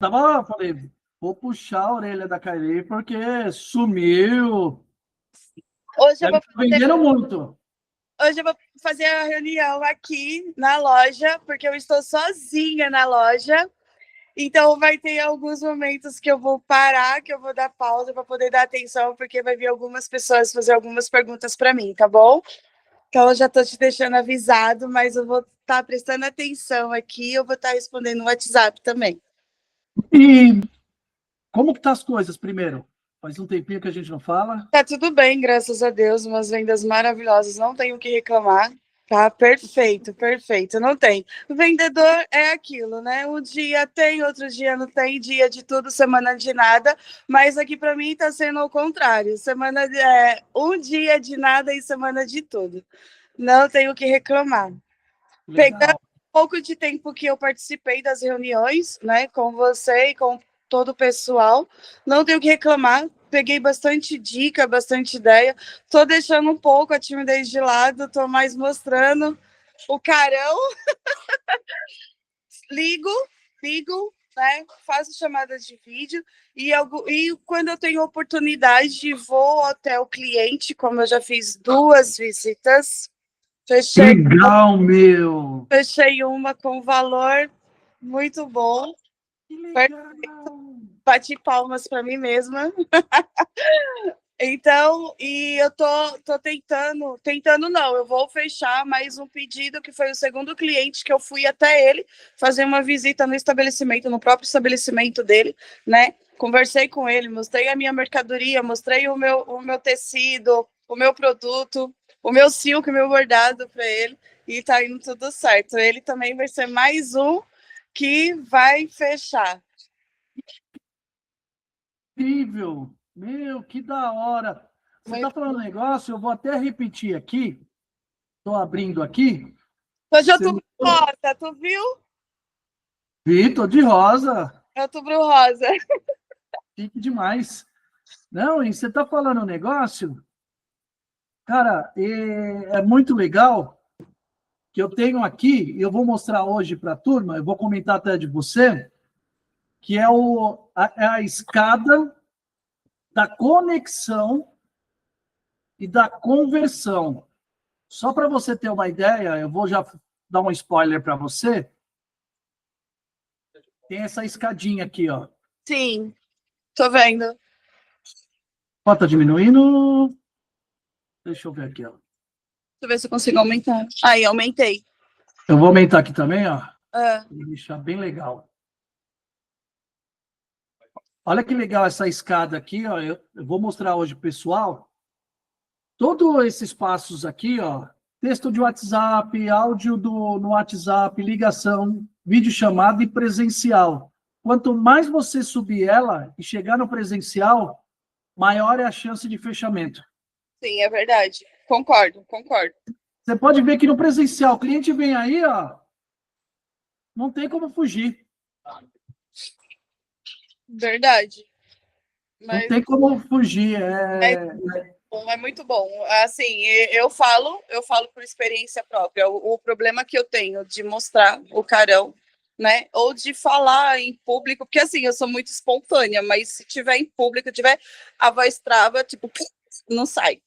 Tava, falei, vou puxar a orelha da Kairi porque sumiu. Hoje eu Deve vou estar vendendo muito. Hoje eu vou fazer a reunião aqui na loja, porque eu estou sozinha na loja. Então vai ter alguns momentos que eu vou parar, que eu vou dar pausa para poder dar atenção, porque vai vir algumas pessoas fazer algumas perguntas para mim, tá bom? Então eu já estou te deixando avisado, mas eu vou estar prestando atenção aqui, eu vou estar respondendo no WhatsApp também. E como que tá as coisas primeiro? Faz um tempinho que a gente não fala. Tá tudo bem, graças a Deus, umas vendas maravilhosas, não tenho o que reclamar. Tá perfeito, perfeito, não tem. O vendedor é aquilo, né? Um dia tem, outro dia não tem, dia de tudo, semana de nada, mas aqui para mim tá sendo o contrário. Um dia de nada e semana de tudo. Não tenho o que reclamar. Pegando Legal. um pouco de tempo que eu participei das reuniões, né, com você e com todo o pessoal, não tenho o que reclamar. Peguei bastante dica, bastante ideia. Tô deixando um pouco a timidez de lado, tô mais mostrando o carão. Ligo, ligo, né? Faço chamadas de vídeo e quando eu tenho oportunidade, vou até o cliente, como eu já fiz 2 visitas. Que Fechei, legal, meu! fechei uma com valor muito bom. Que legal! Bati palmas para mim mesma. Então, e eu tô tentando não, eu vou fechar mais um pedido que foi o segundo cliente que eu fui até ele fazer uma visita no estabelecimento, no próprio estabelecimento dele, né? Conversei com ele, mostrei a minha mercadoria, mostrei o meu tecido, o meu produto, o meu silk, o meu bordado para ele, e tá indo tudo certo. Ele também vai ser mais um que vai fechar. Incrível! Meu, que da hora! Você está Muito... falando um negócio, eu vou até repetir aqui. Estou abrindo aqui. Hoje é Você... outubro rosa, tu viu? Vitor de rosa. É outubro rosa. Chique demais. Não, e você está falando um negócio, cara, é muito legal que eu tenho aqui, e eu vou mostrar hoje para a turma, eu vou comentar até de você, que é a escada da conexão e da conversão. Só para você ter uma ideia, eu vou já dar um spoiler para você. Tem essa escadinha aqui, ó. Sim, tô vendo. Ó, tá diminuindo. Deixa eu ver aqui, ó. Deixa eu ver se eu consigo aumentar. Aí, aumentei. Eu vou aumentar aqui também, ó. Ah, Vou deixar bem legal. Olha que legal essa escada aqui, ó. Eu vou mostrar hoje, pessoal. Todos esses passos aqui, ó. Texto de WhatsApp, áudio no WhatsApp, ligação, videochamada e presencial. Quanto mais você subir ela e chegar no presencial, maior é a chance de fechamento. sim, é verdade. Concordo, concordo. Você pode ver que no presencial, o cliente vem aí, ó, não tem como fugir. Verdade. Não Mas tem como fugir. é bom, é muito bom. Assim, eu falo por experiência própria. O problema que eu tenho de mostrar o carão, né? Ou de falar em público, porque assim, eu sou muito espontânea, mas se tiver em público, tiver a voz trava, tipo, não sai.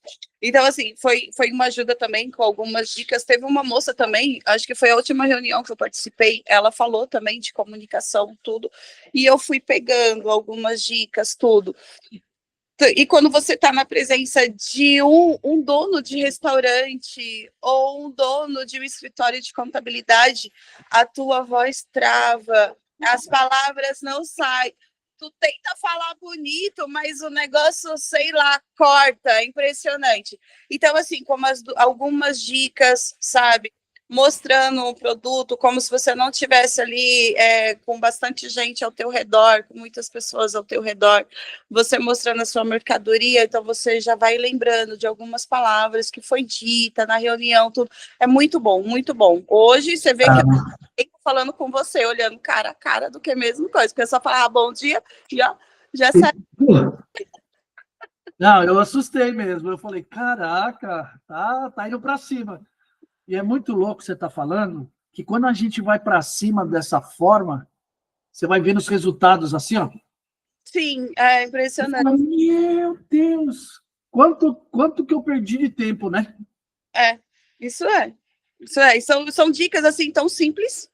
Então, assim, foi uma ajuda também com algumas dicas. Teve uma moça também, acho que foi a última reunião que eu participei, ela falou também de comunicação, tudo, e eu fui pegando algumas dicas, tudo. E quando você está na presença de um dono de restaurante ou um dono de um escritório de contabilidade, a tua voz trava, as palavras não saem. Tu tenta falar bonito, mas o negócio, sei lá, corta, é impressionante. Então, assim, como algumas dicas, sabe? Mostrando o produto como se você não tivesse ali com bastante gente ao teu redor, com muitas pessoas ao teu redor, você mostrando a sua mercadoria, então você já vai lembrando de algumas palavras que foi dita na reunião, tudo. É muito bom, muito bom. Hoje você vê que eu estou falando com você, olhando cara a cara do que a mesma coisa. A pessoa fala, bom dia, já sai. Não, eu assustei mesmo. Eu falei, caraca, tá indo para cima. E é muito louco você tá falando que quando a gente vai para cima dessa forma, Você vai vendo os resultados assim, ó. Sim, é impressionante. Fala, meu Deus! Quanto que eu perdi de tempo, né? É, isso é. Isso é. E são dicas, assim, tão simples,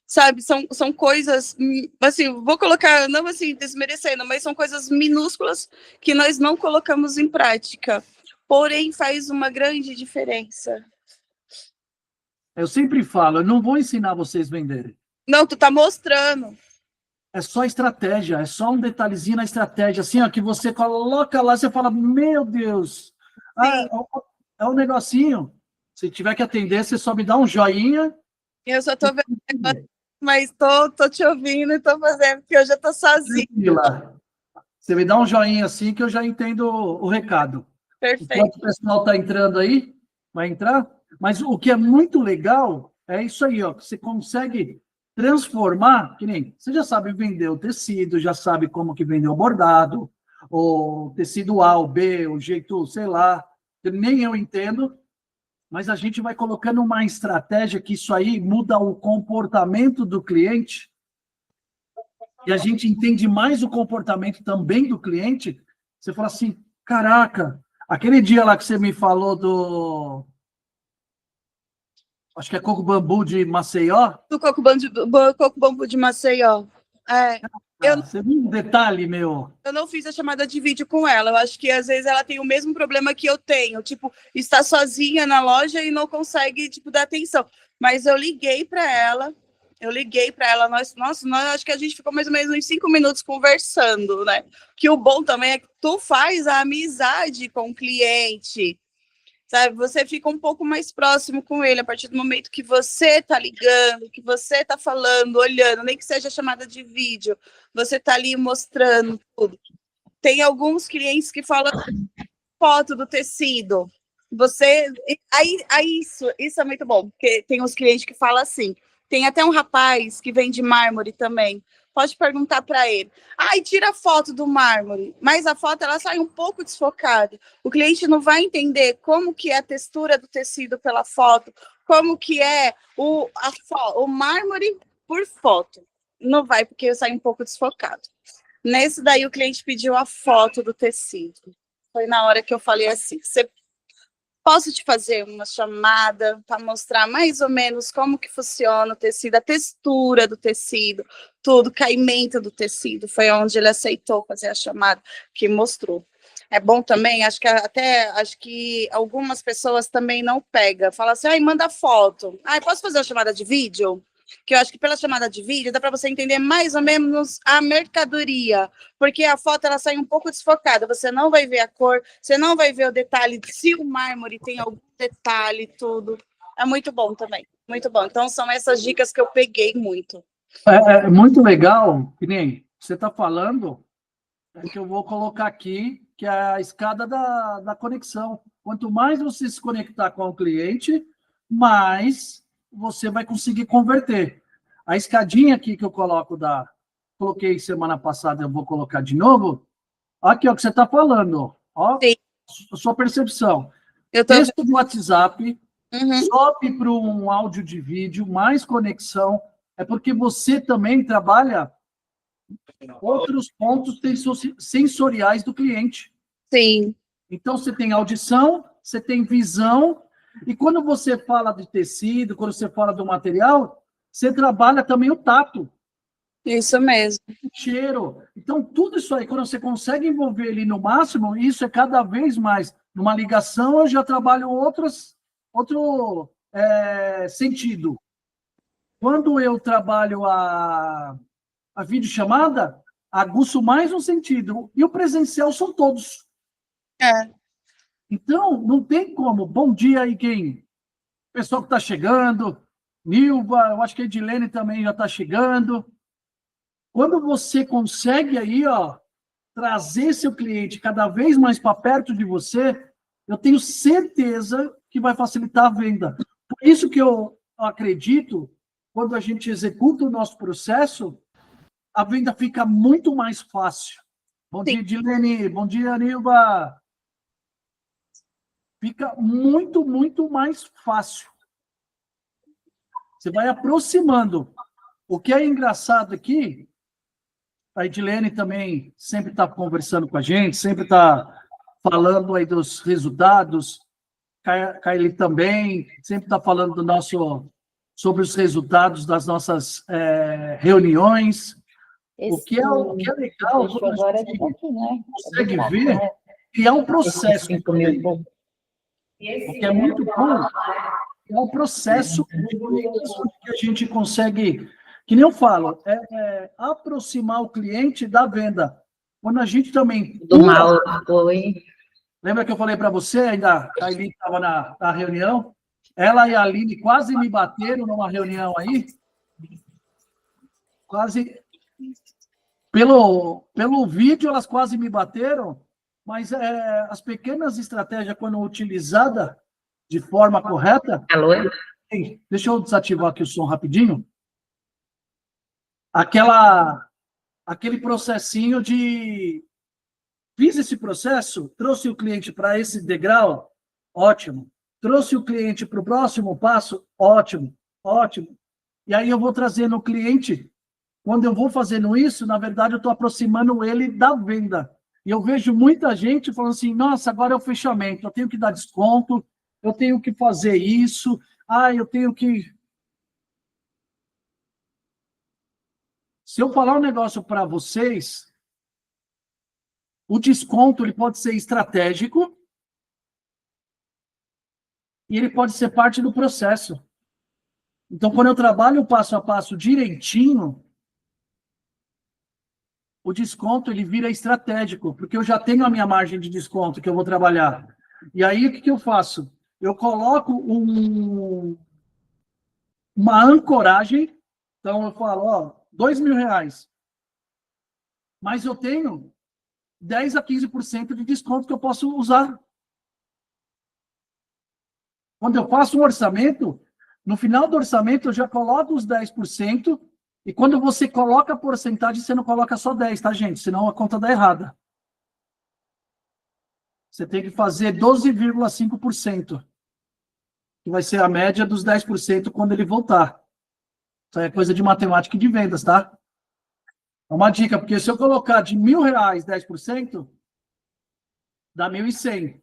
sabe? São coisas, assim, vou colocar, não assim, desmerecendo, mas são coisas minúsculas que nós não colocamos em prática. Porém, faz uma grande diferença. Eu sempre falo, eu não vou ensinar vocês a venderem. Não, tu tá mostrando. É só estratégia, é só um detalhezinho na estratégia, assim, ó, que você coloca lá, você fala, meu Deus, Sim, é um negocinho. Se tiver que atender, você só me dá um joinha. eu só tô vendo, mas tô te ouvindo e tô fazendo, porque eu já tô sozinha. Tranquila. Você me dá um joinha assim que eu já entendo o recado. Perfeito. Enquanto o pessoal está entrando aí, vai entrar. Mas o que é muito legal é isso aí, ó, que você consegue transformar, que nem, você já sabe vender o tecido, já sabe como que vender o bordado, o tecido A, o B, o jeito, sei lá, nem eu entendo, mas a gente vai colocando uma estratégia que isso aí muda o comportamento do cliente e a gente entende mais o comportamento também do cliente. Você fala assim, caraca, aquele dia lá que você me falou do... Acho que é coco bambu de Maceió. Do coco bambu de Maceió. É, Você viu um detalhe, meu? eu não fiz a chamada de vídeo com ela. Eu acho que às vezes ela tem o mesmo problema que eu tenho, tipo, está sozinha na loja e não consegue, tipo, dar atenção. Mas eu liguei para ela. Nós acho que a gente ficou mais ou menos uns 5 minutos conversando, né? Que o bom também é que tu faz a amizade com o cliente, sabe? Você fica um pouco mais próximo com ele a partir do momento que você tá ligando, que você tá falando, olhando, nem que seja chamada de vídeo, você tá ali mostrando tudo. Tem alguns clientes que falam foto do tecido. Você. Aí isso é muito bom, porque tem uns clientes que falam assim. Tem até um rapaz que vende mármore também. Pode perguntar para ele. Ai, tira a foto do mármore, mas a foto ela sai um pouco desfocada. O cliente não vai entender como que é a textura do tecido pela foto, como que é o mármore por foto. Não vai, porque sai um pouco desfocado. Nesse daí, o cliente pediu a foto do tecido. Foi na hora que eu falei assim: posso te fazer uma chamada para mostrar mais ou menos como que funciona o tecido, a textura do tecido, tudo, o caimento do tecido. Foi onde ele aceitou fazer a chamada, que mostrou. É bom também, acho que algumas pessoas também não pegam. Fala assim, ai, manda foto. Ai, posso fazer uma chamada de vídeo? Que eu acho que pela chamada de vídeo dá para você entender mais ou menos a mercadoria, porque a foto ela sai um pouco desfocada, você não vai ver a cor, você não vai ver o detalhe, se o mármore tem algum detalhe, tudo. É muito bom também, muito bom. Então são essas dicas que eu peguei muito. É muito legal, que nem você está falando, é que eu vou colocar aqui, que é a escada da conexão. Quanto mais você se conectar com o cliente, mais você vai conseguir converter. A escadinha aqui que eu coloquei semana passada, eu vou colocar de novo. Aqui é o que você está falando, ó, Sim, a sua percepção. eu tô Texto do WhatsApp, uhum. sobe para um áudio de vídeo, mais conexão. É porque você também trabalha outros pontos sensoriais do cliente. Sim, Então, você tem audição, você tem visão, e quando você fala de tecido, quando você fala do material, você trabalha também o tato, isso mesmo. o cheiro. Então, tudo isso aí, quando você consegue envolver ele no máximo, isso é cada vez mais. Numa ligação, eu já trabalho outro sentido. Quando eu trabalho a videochamada, aguço mais um sentido. E o presencial são todos. É, Então, não tem como. Bom dia aí, quem? Pessoal que está chegando. Nilva, eu acho que a Edilene também já está chegando. Quando você consegue aí, ó, trazer seu cliente cada vez mais para perto de você, eu tenho certeza que vai facilitar a venda. Por isso que eu acredito, quando a gente executa o nosso processo, a venda fica muito mais fácil. Bom sim. dia, Edilene. Bom dia, Nilva. Fica muito, muito mais fácil. Você vai aproximando. O que é engraçado aqui A Edilene também sempre está conversando com a gente, sempre está falando aí dos resultados. Kaeli também, sempre está falando sobre os resultados das nossas reuniões. O que é legal, quando a gente consegue ver que é um processo. O que é muito bom é um processo que a gente consegue, que nem eu falo, aproximar o cliente da venda. Quando a gente também... Lembra que eu falei para você, ainda a Aline estava na reunião? Ela e a Aline quase me bateram numa reunião aí. Quase... Pelo vídeo, elas quase me bateram, mas as pequenas estratégias, quando utilizadas de forma correta... Alô? Deixa eu desativar aqui o som rapidinho. Aquele processinho de... Fiz esse processo, trouxe o cliente para esse degrau, ótimo. Trouxe o cliente para o próximo passo, ótimo, ótimo. E aí eu vou trazendo o cliente, quando eu vou fazendo isso, na verdade eu estou aproximando ele da venda. E eu vejo muita gente falando assim, nossa, agora é o fechamento, eu tenho que dar desconto, eu tenho que fazer isso, eu tenho que... Se eu falar um negócio para vocês... O desconto ele pode ser estratégico e ele pode ser parte do processo. Então, quando eu trabalho passo a passo direitinho, o desconto ele vira estratégico, porque eu já tenho a minha margem de desconto que eu vou trabalhar. E aí, o que eu faço? Eu coloco uma ancoragem. Então, eu falo, R$2.000. Mas eu tenho 10 a 15% de desconto que eu posso usar. Quando eu faço um orçamento, no final do orçamento eu já coloco os 10%, e quando você coloca a porcentagem, você não coloca só 10, tá, gente? Senão a conta dá errada. Você tem que fazer 12,5%, que vai ser a média dos 10% quando ele voltar. Isso aí é coisa de matemática e de vendas, tá? É uma dica, porque se eu colocar de R$1.000, 10%, dá 1.100.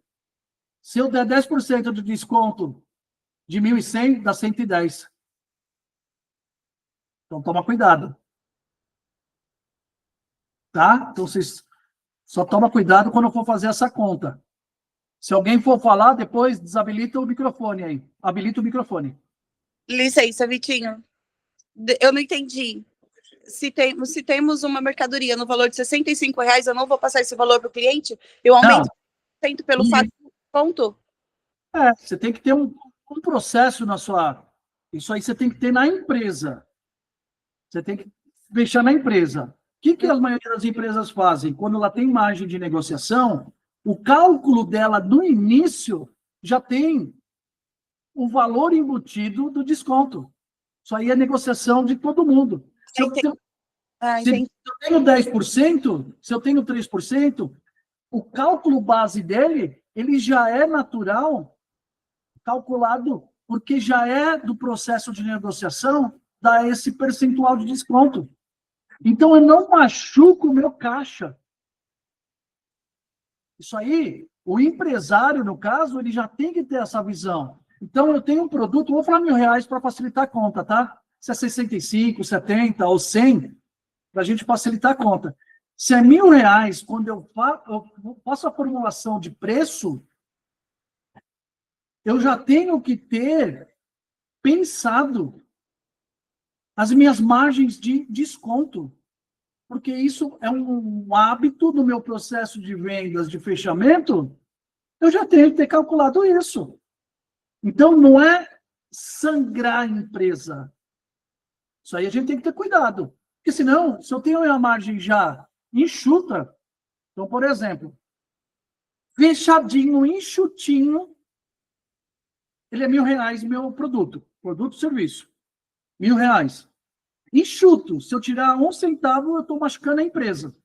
Se eu der 10% de desconto de 1.100, dá 110. Então, toma cuidado. Tá? Então, vocês só toma cuidado quando eu for fazer essa conta. Se alguém for falar, depois desabilita o microfone aí. Habilita o microfone. Licença, Vitinho. Eu não entendi. Se temos uma mercadoria no valor de R$65, eu não vou passar esse valor para o cliente? Eu aumento pelo fato do ponto? Você tem que ter um processo na sua... Isso aí você tem que ter na empresa. Você tem que deixar na empresa. O que a maioria das empresas fazem? Quando ela tem margem de negociação, o cálculo dela no início já tem o valor embutido do desconto. Isso aí é negociação de todo mundo. Se eu tenho 10%, se eu tenho 3%, o cálculo base dele, ele já é natural, calculado, porque já é do processo de negociação, dá esse percentual de desconto. Então, eu não machuco o meu caixa. Isso aí, o empresário, no caso, ele já tem que ter essa visão. Então, eu tenho um produto, vou falar R$1.000 para facilitar a conta, tá? Se é 65, 70 ou 100, para a gente facilitar a conta. Se é R$1.000, quando eu faço a formulação de preço, eu já tenho que ter pensado as minhas margens de desconto, porque isso é um hábito do meu processo de vendas, de fechamento, eu já tenho que ter calculado isso. Então, não é sangrar a empresa. Isso aí a gente tem que ter cuidado. Porque senão, se eu tenho a margem já enxuta, então, por exemplo, fechadinho, enxutinho, ele é R$1.000 meu produto ou serviço. R$1.000. Enxuto, se eu tirar 1 centavo, eu estou machucando a empresa.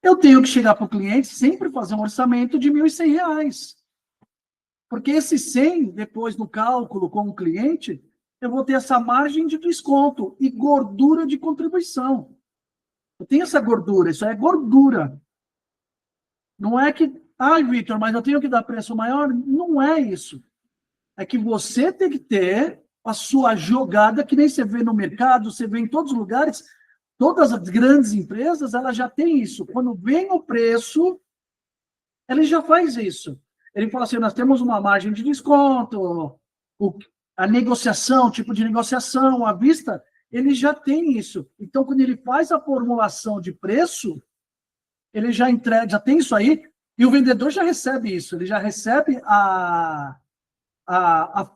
Eu tenho que chegar para o cliente, sempre fazer um orçamento de R$1.100. Porque esse 100, depois do cálculo com o cliente, eu vou ter essa margem de desconto e gordura de contribuição. Eu tenho essa gordura, isso é gordura. Não é que, ai, Vitor, mas eu tenho que dar preço maior? Não é isso. É que você tem que ter a sua jogada, que nem você vê no mercado, você vê em todos os lugares, todas as grandes empresas, elas já têm isso. Quando vem o preço, ele já faz isso. Ele fala assim, nós temos uma margem de desconto, a negociação, tipo de negociação, à vista, ele já tem isso. Então, quando ele faz a formulação de preço, ele já entrega, já tem isso aí, e o vendedor já recebe isso, ele já recebe a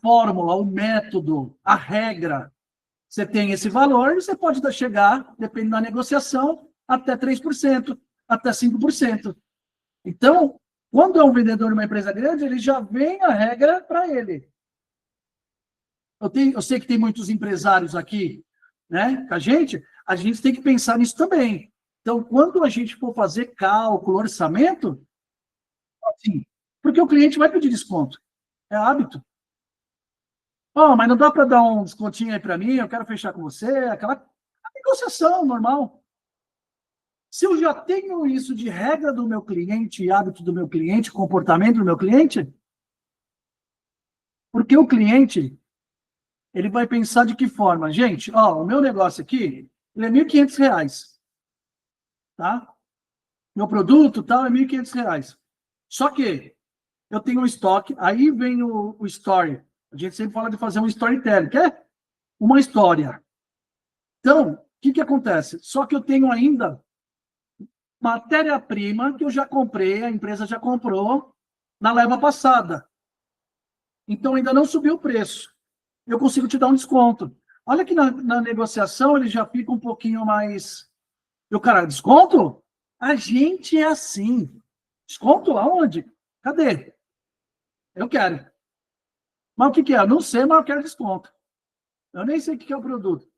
fórmula, o método, a regra. Você tem esse valor, você pode chegar, dependendo da negociação, até 3%, até 5%. Então, quando é um vendedor de uma empresa grande, ele já vem a regra para ele. Eu sei que tem muitos empresários aqui, né, com a gente tem que pensar nisso também. Então, quando a gente for fazer cálculo, orçamento, assim, porque o cliente vai pedir desconto. É hábito. Oh, mas não dá para dar um descontinho aí para mim, eu quero fechar com você, aquela negociação normal. Se eu já tenho isso de regra do meu cliente, hábito do meu cliente, comportamento do meu cliente, porque o cliente, ele vai pensar de que forma? Gente, ó, o meu negócio aqui, ele é R$ 1.500, tá? Meu produto tal é R$ 1.500. Só que eu tenho um estoque, aí vem o story. A gente sempre fala de fazer um storytelling, que é uma história. Então, o que acontece? Só que eu tenho ainda matéria-prima que eu já comprei, a empresa já comprou na leva passada. Então, ainda não subiu o preço. Eu consigo te dar um desconto. Olha que na negociação ele já fica um pouquinho mais... Eu, cara, desconto? A gente é assim. Desconto aonde? Cadê? Eu quero. Mas o que é? Eu não sei, mas eu quero desconto. Eu nem sei o que é o produto.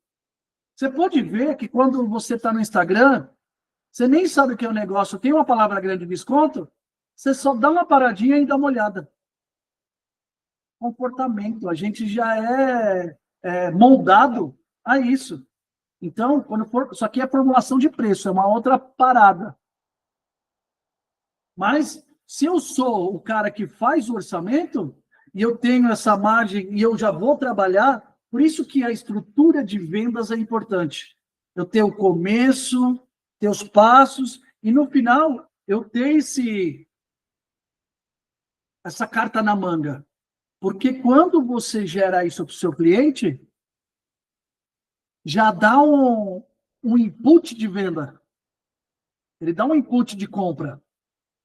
Você pode ver que quando você está no Instagram, você nem sabe o que é o negócio, tem uma palavra grande de desconto, você só dá uma paradinha e dá uma olhada. Comportamento, a gente já é moldado a isso. Então, quando for, isso aqui é formulação de preço, é uma outra parada. Mas, se eu sou o cara que faz o orçamento, e eu tenho essa margem, e eu já vou trabalhar, por isso que a estrutura de vendas é importante. Eu ter o começo, ter os passos, e no final, eu ter essa carta na manga. Porque quando você gera isso para o seu cliente, já dá um input de venda. Ele dá um input de compra.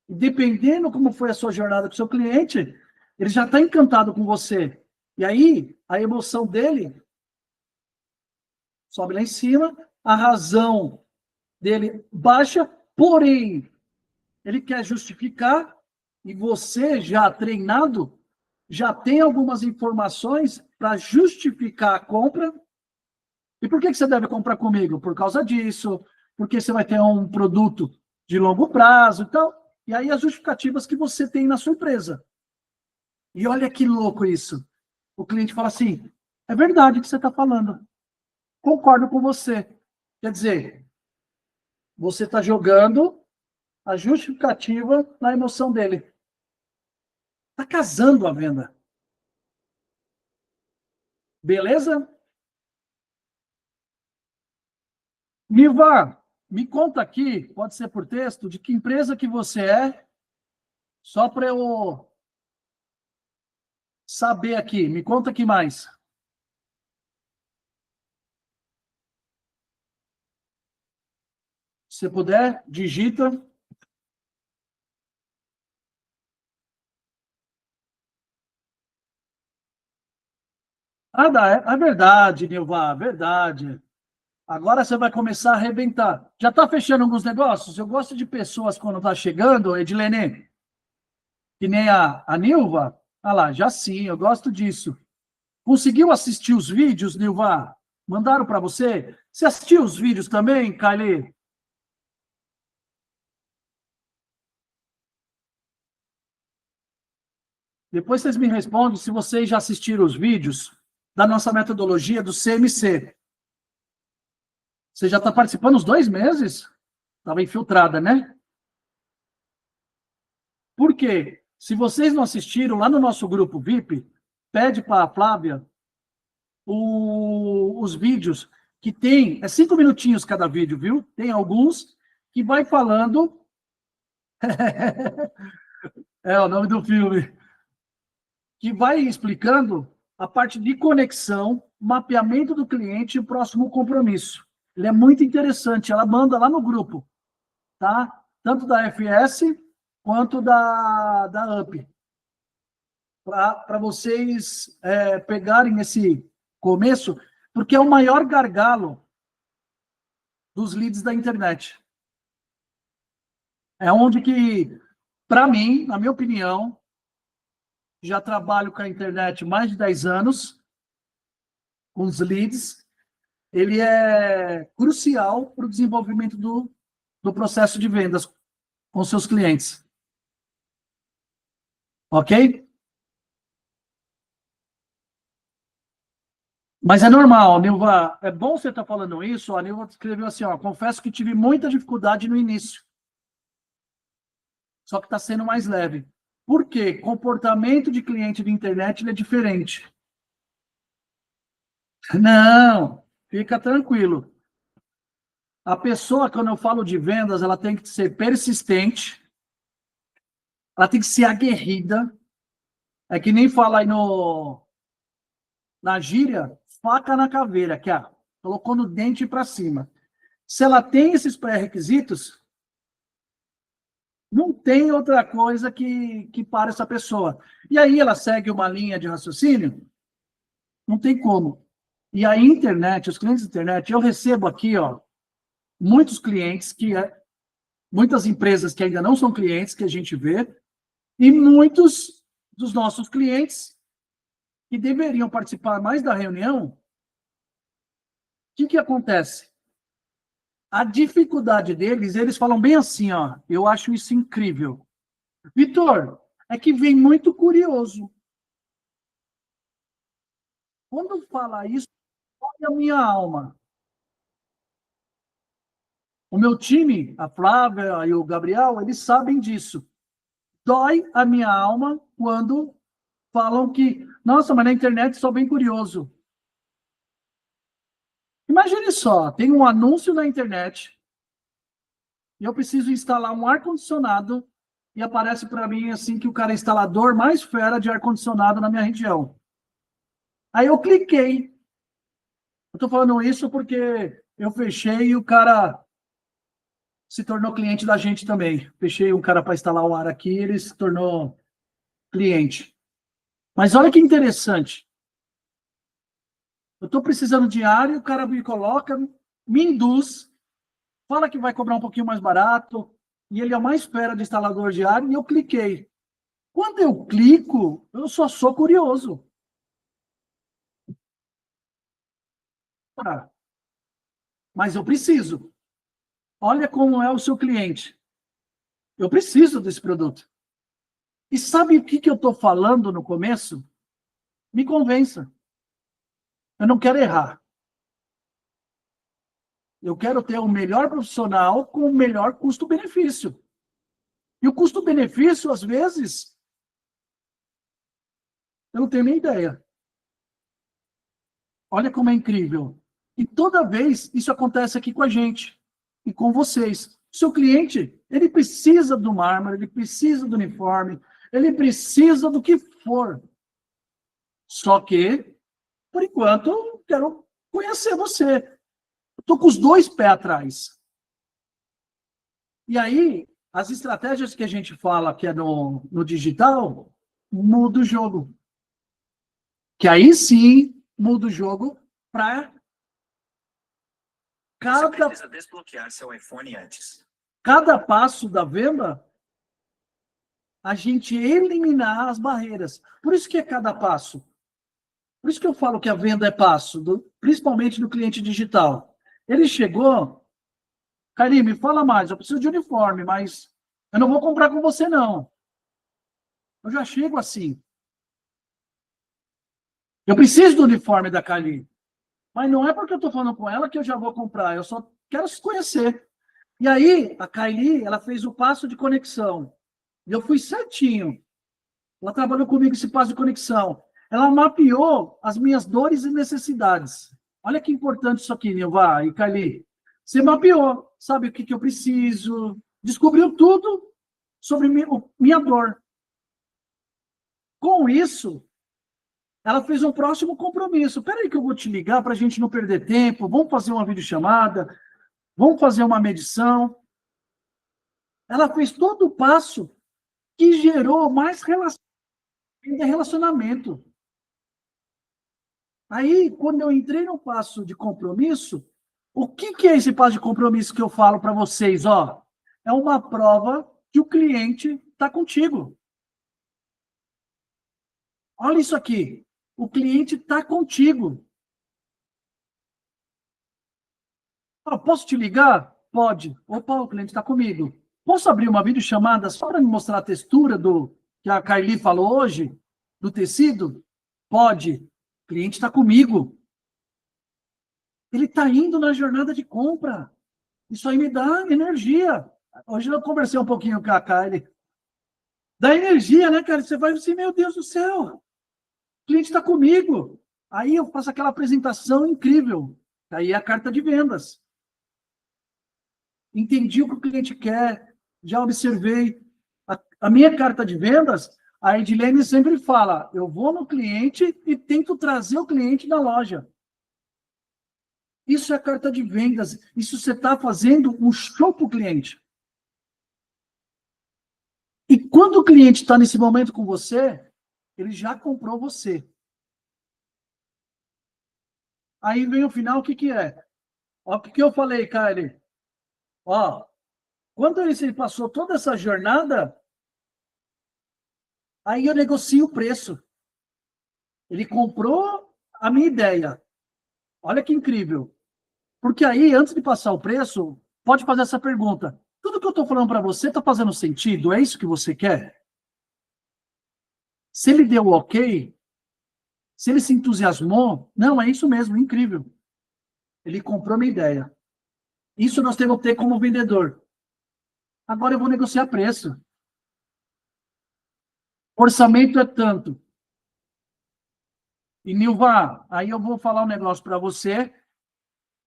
E dependendo como foi a sua jornada com o seu cliente, ele já está encantado com você. E aí, a emoção dele sobe lá em cima, a razão dele baixa, porém, ele quer justificar, e você, já treinado, já tem algumas informações para justificar a compra. E por que você deve comprar comigo? Por causa disso, porque você vai ter um produto de longo prazo e tal. E aí as justificativas que você tem na sua empresa. E olha que louco isso. O cliente fala assim, é verdade o que você está falando. Concordo com você. Quer dizer, você está jogando a justificativa na emoção dele. Está casando a venda. Beleza? Niva, me conta aqui, pode ser por texto, de que empresa que você é, só para eu saber aqui. Me conta aqui mais. Se puder, digita. Ah, dá, é verdade, Nilva, verdade. Agora você vai começar a arrebentar. Já está fechando alguns negócios? Eu gosto de pessoas quando está chegando, Edilene, que nem a Nilva. Ah lá, já sim, eu gosto disso. Conseguiu assistir os vídeos, Nilva? Mandaram para você? Você assistiu os vídeos também, Kylie? Depois vocês me respondem se vocês já assistiram os vídeos. da nossa metodologia do CMC. Você já está participando uns 2 meses? Estava infiltrada, né? Por quê? Se vocês não assistiram, lá no nosso grupo VIP, pede para a Flávia os vídeos que tem, 5 minutinhos cada vídeo, viu? Tem alguns que vai falando... É o nome do filme. Que vai explicando a parte de conexão, mapeamento do cliente e o próximo compromisso. Ele é muito interessante, ela manda lá no grupo, tá? Tanto da FS quanto da UP. Para vocês pegarem esse começo, porque é o maior gargalo dos leads da internet. É onde que, para mim, na minha opinião, já trabalho com a internet mais de 10 anos, com os leads, ele é crucial para o desenvolvimento do processo de vendas com seus clientes. Ok? Mas é normal, Nilva, é bom você estar falando isso. A Nilva escreveu assim, ó, confesso que tive muita dificuldade no início. Só que está sendo mais leve. Por quê? Comportamento de cliente de internet ele é diferente. Não, fica tranquilo. A pessoa, quando eu falo de vendas, ela tem que ser persistente, ela tem que ser aguerrida. É que nem fala aí na gíria, faca na caveira, que colocou no dente para cima. Se ela tem esses pré-requisitos, não tem outra coisa que pare essa pessoa. E aí ela segue uma linha de raciocínio? Não tem como. E a internet, os clientes da internet, eu recebo aqui, ó, muitos clientes muitas empresas que ainda não são clientes, que a gente vê, e muitos dos nossos clientes que deveriam participar mais da reunião. O que acontece? A dificuldade deles, eles falam bem assim, ó, eu acho isso incrível. Vitor, é que vem muito curioso. Quando fala isso, olha a minha alma. O meu time, a Flávia e o Gabriel, eles sabem disso. Dói a minha alma quando falam que, nossa, mas na internet só vem curioso. Imagine só, tem um anúncio na internet e eu preciso instalar um ar-condicionado e aparece para mim assim que o cara é instalador mais fera de ar-condicionado na minha região. Aí eu cliquei. Eu estou falando isso porque eu fechei e o cara se tornou cliente da gente também. Fechei um cara para instalar o ar aqui, ele se tornou cliente. Mas olha que interessante. Eu estou precisando de ar e o cara me coloca, me induz, fala que vai cobrar um pouquinho mais barato, e ele é o mais fera de instalador de ar, e eu cliquei. Quando eu clico, eu só sou curioso. Mas eu preciso. Olha como é o seu cliente. Eu preciso desse produto. E sabe o que eu estou falando no começo? Me convença. Eu não quero errar. Eu quero ter o melhor profissional com o melhor custo-benefício. E o custo-benefício, às vezes, eu não tenho nem ideia. Olha como é incrível. E toda vez isso acontece aqui com a gente e com vocês. O seu cliente, ele precisa do mármore, ele precisa do uniforme, ele precisa do que for. Só que, por enquanto, eu quero conhecer você. Estou com os 2 pés atrás. E aí, as estratégias que a gente fala que é no digital, muda o jogo. Que aí sim, muda o jogo para Você precisa desbloquear seu iPhone antes. Cada passo da venda, a gente eliminar as barreiras. Por isso que é cada passo. Por isso que eu falo que a venda é passo, principalmente do cliente digital. Ele chegou, Karim, me fala mais, eu preciso de uniforme, mas eu não vou comprar com você, não. Eu já chego assim. Eu preciso do uniforme da Kylie. Mas não é porque eu estou falando com ela que eu já vou comprar. Eu só quero se conhecer. E aí, a Kylie, ela fez o passo de conexão. E eu fui certinho. Ela trabalhou comigo esse passo de conexão. Ela mapeou as minhas dores e necessidades. Olha que importante isso aqui, Nilva e Kylie. Você mapeou, sabe o que eu preciso. Descobriu tudo sobre minha dor. Com isso, ela fez um próximo compromisso. Espera aí que eu vou te ligar para a gente não perder tempo. Vamos fazer uma videochamada. Vamos fazer uma medição. Ela fez todo o passo que gerou mais relacionamento. Aí, quando eu entrei no passo de compromisso, o que é esse passo de compromisso que eu falo para vocês? Ó, é uma prova que o cliente está contigo. Olha isso aqui. O cliente está contigo. Ah, posso te ligar? Pode. Opa, o cliente está comigo. Posso abrir uma videochamada só para me mostrar a textura do que a Kylie falou hoje? Do tecido? Pode. O cliente está comigo. Ele está indo na jornada de compra. Isso aí me dá energia. Hoje eu conversei um pouquinho com a Kylie. Dá energia, né, cara? Você vai assim, meu Deus do céu. O cliente está comigo. Aí eu faço aquela apresentação incrível. Aí é a carta de vendas. Entendi o que o cliente quer. Já observei. A minha carta de vendas, a Edilene sempre fala, eu vou no cliente e tento trazer o cliente na loja. Isso é a carta de vendas. Isso você está fazendo um show para o cliente. E quando o cliente está nesse momento com você, ele já comprou você. Aí vem o final, o que é? Ó, o que eu falei, Kylie? Ó, quando ele passou toda essa jornada, aí eu negocio o preço. Ele comprou a minha ideia. Olha que incrível. Porque aí, antes de passar o preço, pode fazer essa pergunta. Tudo que eu estou falando para você está fazendo sentido? É isso que você quer? Se ele deu ok, se ele se entusiasmou, não, é isso mesmo, incrível. Ele comprou minha ideia. Isso nós temos que ter como vendedor. Agora eu vou negociar preço. Orçamento é tanto. E, Nilva, aí eu vou falar um negócio para você,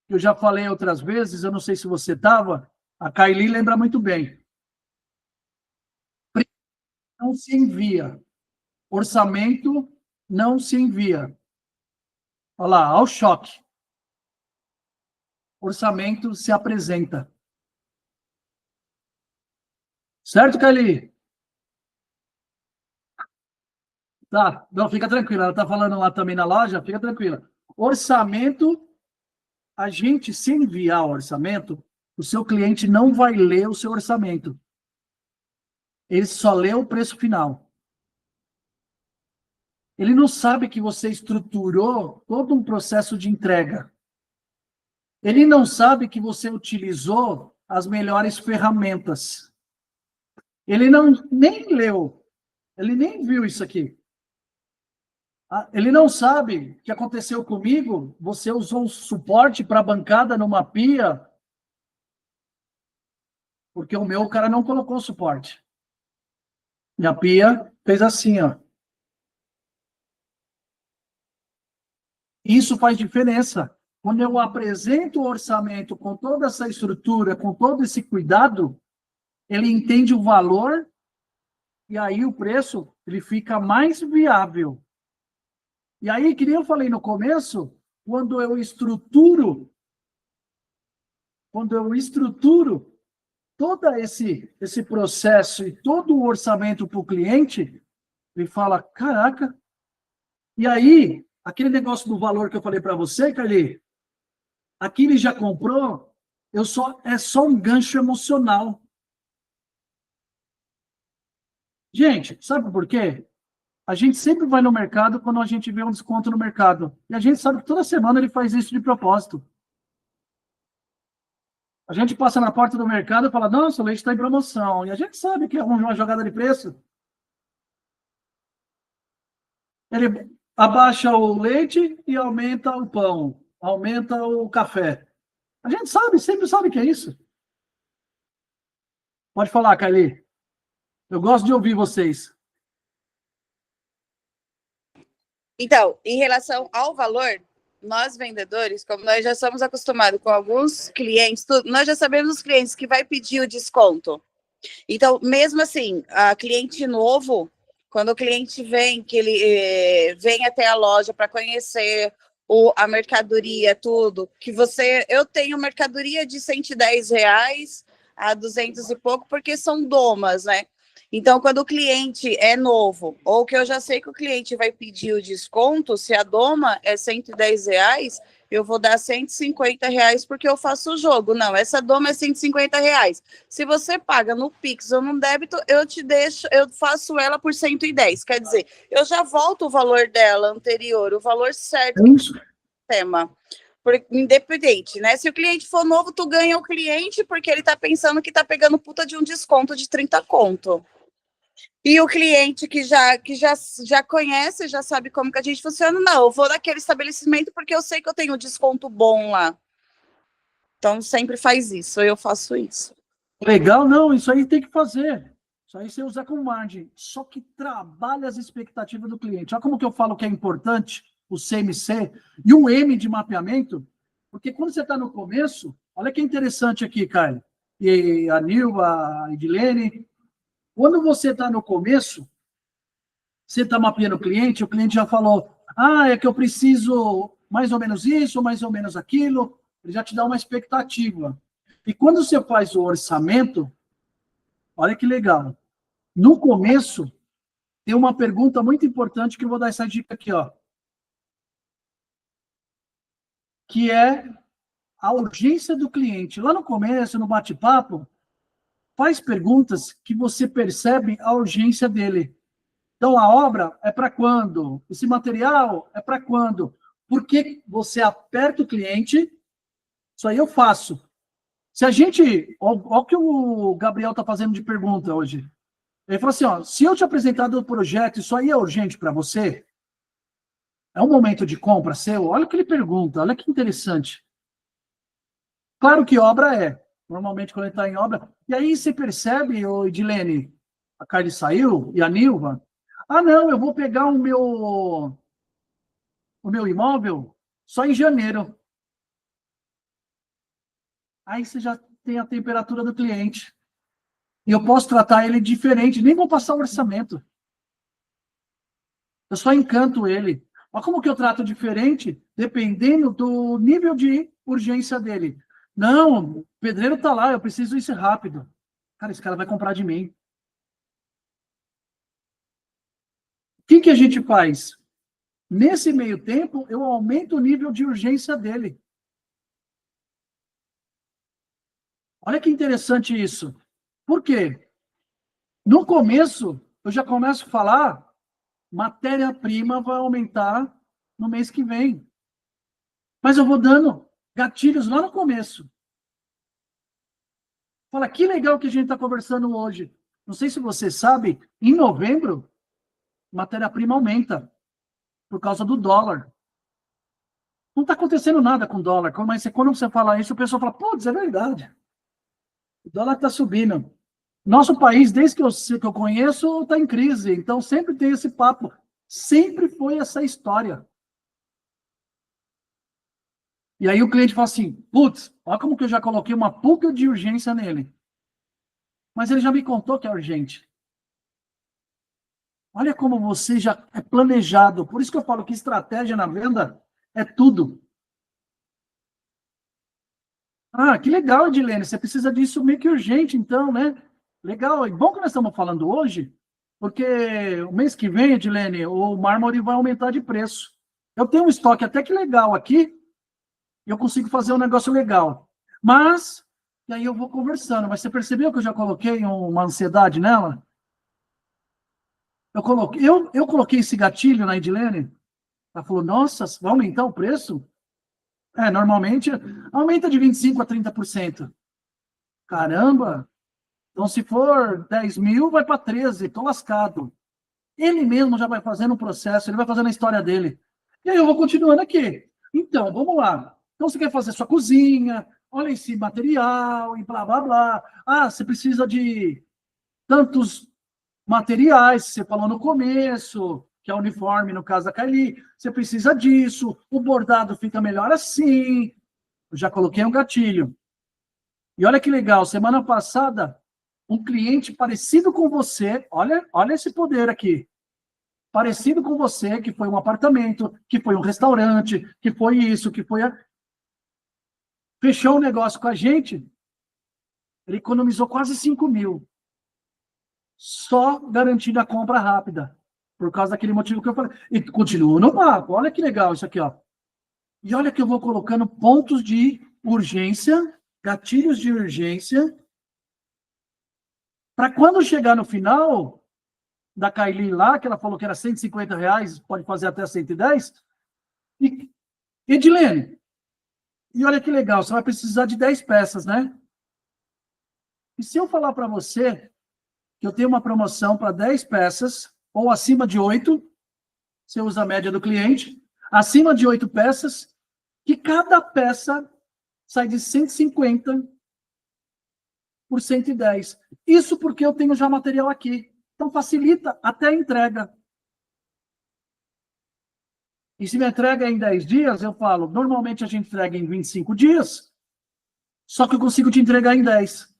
que eu já falei outras vezes, eu não sei se você estava, a Kylie lembra muito bem. Não se envia. Orçamento não se envia. Olha lá, ao choque. Orçamento se apresenta. Certo, Kylie? Tá, não, fica tranquila. Ela está falando lá também na loja, fica tranquila. Orçamento, a gente, se enviar o orçamento, o seu cliente não vai ler o seu orçamento. Ele só lê o preço final. Ele não sabe que você estruturou todo um processo de entrega. Ele não sabe que você utilizou as melhores ferramentas. Ele nem leu, ele nem viu isso aqui. Ele não sabe o que aconteceu comigo. Você usou um suporte para a bancada numa pia, porque o meu, o cara não colocou suporte. Minha pia fez assim, ó. Isso faz diferença. Quando eu apresento o orçamento com toda essa estrutura, com todo esse cuidado, ele entende o valor e aí o preço ele fica mais viável. E aí, que nem eu falei no começo, quando eu estruturo todo esse processo e todo o orçamento para o cliente, ele fala, caraca. E aí, aquele negócio do valor que eu falei para você, Kylie, aqui ele já comprou, é só um gancho emocional. Gente, sabe por quê? A gente sempre vai no mercado quando a gente vê um desconto no mercado. E a gente sabe que toda semana ele faz isso de propósito. A gente passa na porta do mercado e fala, nossa, o leite está em promoção. E a gente sabe que é uma jogada de preço. abaixa o leite e aumenta o pão, aumenta o café. A gente sabe, sempre sabe que é isso. Pode falar, Kylie. Eu gosto de ouvir vocês. Então, em relação ao valor, nós vendedores, como nós já somos acostumados com alguns clientes, nós já sabemos os clientes que vai pedir o desconto. Então, mesmo assim, a cliente novo, quando o cliente vem, que ele vem até a loja para conhecer a mercadoria, tudo, que eu tenho mercadoria de R$110 a 200 e pouco, porque são domas, né? Então, quando o cliente é novo, ou que eu já sei que o cliente vai pedir o desconto, se a doma é R$110, eu vou dar R$150 porque eu faço o jogo. Não, essa doma é R$150. Se você paga no Pix ou no débito, eu te deixo, eu faço ela por 110. Quer dizer, eu já volto o valor dela anterior, o valor certo do sistema. Independente, né? Se o cliente for novo, tu ganha o cliente porque ele tá pensando que tá pegando puta de um desconto de 30 conto. E o cliente que já conhece, já sabe como que a gente funciona, não, eu vou naquele estabelecimento porque eu sei que eu tenho um desconto bom lá. Então, sempre faz isso, eu faço isso. Legal, não, isso aí tem que fazer. Isso aí você usa com margem. Só que trabalha as expectativas do cliente. Olha como que eu falo que é importante o CMC e um M de mapeamento, porque quando você está no começo, olha que interessante aqui, Caio, e a Nilva, a Edilene, quando você está no começo, você está mapeando o cliente já falou, é que eu preciso mais ou menos isso, mais ou menos aquilo, ele já te dá uma expectativa. E quando você faz o orçamento, olha que legal, no começo, tem uma pergunta muito importante que eu vou dar essa dica aqui, ó, que é a urgência do cliente. Lá no começo, no bate-papo, faz perguntas que você percebe a urgência dele. Então, a obra é para quando? Esse material é para quando? Porque você aperta o cliente, isso aí eu faço. Se a gente... Olha o que o Gabriel está fazendo de pergunta hoje. Ele falou assim, ó, se eu te apresentar o projeto, isso aí é urgente para você? É um momento de compra seu? Olha o que ele pergunta, olha que interessante. Claro que obra é. Normalmente, quando ele está em obra... E aí você percebe, ô Edilene, a Carly saiu, e a Nilva, não, eu vou pegar o meu imóvel só em janeiro. Aí você já tem a temperatura do cliente. E eu posso tratar ele diferente, nem vou passar o orçamento. Eu só encanto ele. Olha como que eu trato diferente, dependendo do nível de urgência dele. Não, o pedreiro está lá, eu preciso isso rápido. Cara, esse cara vai comprar de mim. O que a gente faz? Nesse meio tempo, eu aumento o nível de urgência dele. Olha que interessante isso. Por quê? No começo, eu já começo a falar, matéria-prima vai aumentar no mês que vem. Mas eu vou dando gatilhos lá no começo. Fala, que legal que a gente está conversando hoje. Não sei se você sabe, em novembro, matéria-prima aumenta por causa do dólar. Não está acontecendo nada com o dólar, mas quando você fala isso, o pessoal fala, putz, é verdade. O dólar está subindo. Nosso país, desde que eu conheço, está em crise. Então, sempre tem esse papo. Sempre foi essa história. E aí o cliente fala assim, putz, olha como que eu já coloquei uma pulga de urgência nele. Mas ele já me contou que é urgente. Olha como você já é planejado. Por isso que eu falo que estratégia na venda é tudo. Que legal, Edilene. Você precisa disso meio que urgente, então, né? Legal. E bom que nós estamos falando hoje, porque o mês que vem, Edilene, o mármore vai aumentar de preço. Eu tenho um estoque até que legal aqui, e eu consigo fazer um negócio legal. Mas, e aí eu vou conversando. Mas você percebeu que eu já coloquei uma ansiedade nela? Eu coloquei esse gatilho na Edilene. Ela falou, nossa, vai aumentar o preço? Normalmente aumenta de 25% a 30%. Caramba! Então, se for 10 mil, vai para 13, estou lascado. Ele mesmo já vai fazendo um processo, ele vai fazendo a história dele. E aí eu vou continuando aqui. Então, vamos lá. Então, você quer fazer sua cozinha, olha esse material e blá, blá, blá. Ah, você precisa de tantos materiais, você falou no começo, que é o uniforme, no caso da Kylie. Você precisa disso, o bordado fica melhor assim. Eu já coloquei um gatilho. E olha que legal, semana passada, um cliente parecido com você, olha esse poder aqui, parecido com você, que foi um apartamento, que foi um restaurante, que foi isso, que foi... Fechou um negócio com a gente, ele economizou quase 5 mil. Só garantindo a compra rápida. Por causa daquele motivo que eu falei. E continuo no mapa. Olha que legal isso aqui, ó. E olha que eu vou colocando pontos de urgência, gatilhos de urgência, para quando chegar no final da Kylie lá, que ela falou que era R$ 150, pode fazer até 110. E, Edilene, e olha que legal, você vai precisar de 10 peças, né? E se eu falar para você que eu tenho uma promoção para 10 peças, ou acima de 8, você usa a média do cliente, acima de 8 peças, que cada peça sai de 150 por 110. Isso porque eu tenho já material aqui. Então facilita até a entrega. E se me entrega em 10 dias, eu falo, normalmente a gente entrega em 25 dias, só que eu consigo te entregar em 10.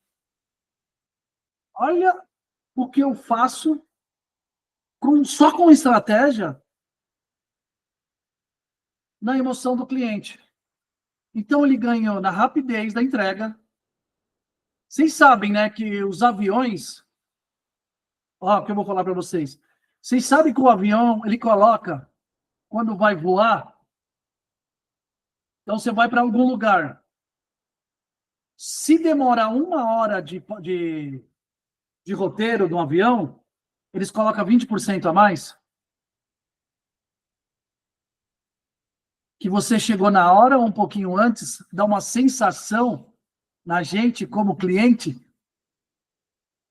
Olha o que eu faço só com estratégia na emoção do cliente. Então, ele ganhou na rapidez da entrega. Vocês sabem, né, que os aviões... Ó, o que eu vou falar para vocês. Vocês sabem que o avião, ele coloca, quando vai voar, então você vai para algum lugar. Se demorar 1 hora de roteiro de um avião, eles colocam 20% a mais. Que você chegou na hora ou um pouquinho antes, dá uma sensação na gente como cliente,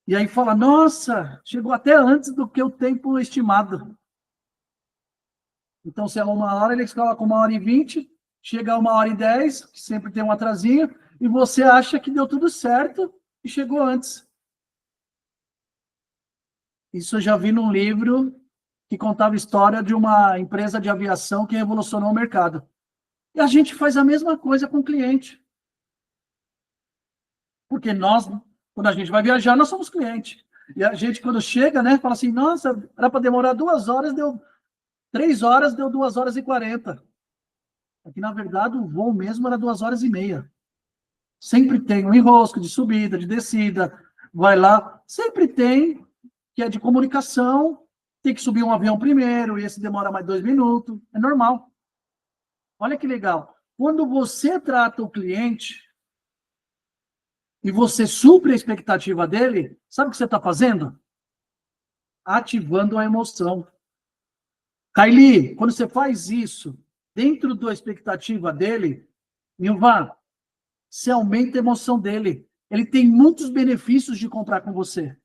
e aí fala, nossa, chegou até antes do que o tempo estimado. Então, se é 1 hora, eles colocam 1h20, chega a 1h10, que sempre tem um atrasinho, e você acha que deu tudo certo e chegou antes. Isso eu já vi num livro que contava a história de uma empresa de aviação que revolucionou o mercado. E a gente faz a mesma coisa com o cliente. Porque nós, quando a gente vai viajar, nós somos cliente. E a gente, quando chega, né, fala assim, nossa, era para demorar 2 horas, deu 3 horas, deu 2h40. Aqui, na verdade, o voo mesmo era 2h30. Sempre tem um enrosco de subida, de descida, vai lá, sempre tem, que é de comunicação, tem que subir um avião primeiro, e esse demora mais 2 minutos, é normal. Olha que legal. Quando você trata o cliente e você supre a expectativa dele, sabe o que você está fazendo? Ativando a emoção. Kylie, quando você faz isso dentro da expectativa dele, Nilvan, você aumenta a emoção dele. Ele tem muitos benefícios de comprar com você.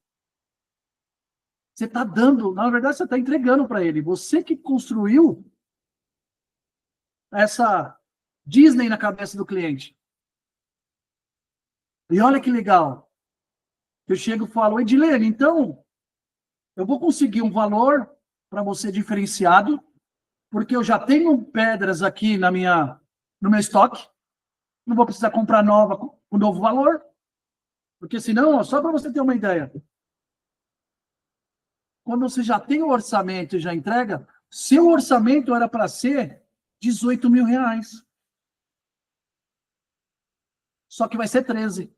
Você está dando, na verdade, você está entregando para ele. Você que construiu essa Disney na cabeça do cliente. E olha que legal. Eu chego e falo, Edilene, então, eu vou conseguir um valor para você diferenciado, porque eu já tenho pedras aqui no meu estoque. Não vou precisar comprar nova com novo valor. Porque senão, só para você ter uma ideia, quando você já tem o orçamento e já entrega, seu orçamento era para ser R$18 mil. Só que vai ser 13.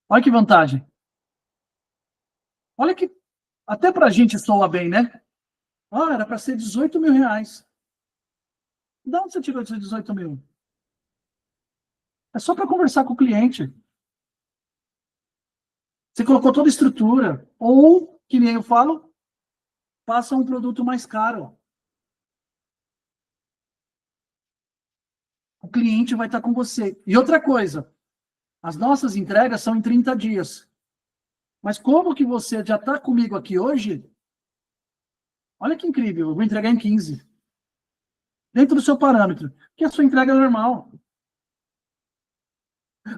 Olha que vantagem. Olha que até para a gente soa bem, né? Ah, era para ser R$18 mil. De onde você tirou esses 18 mil? É só para conversar com o cliente. Você colocou toda a estrutura. Ou, que nem eu falo, faça um produto mais caro. O cliente vai estar com você. E outra coisa, as nossas entregas são em 30 dias. Mas como que você já está comigo aqui hoje, Olha que incrível, eu vou entregar em 15. Dentro do seu parâmetro, que a sua entrega é normal.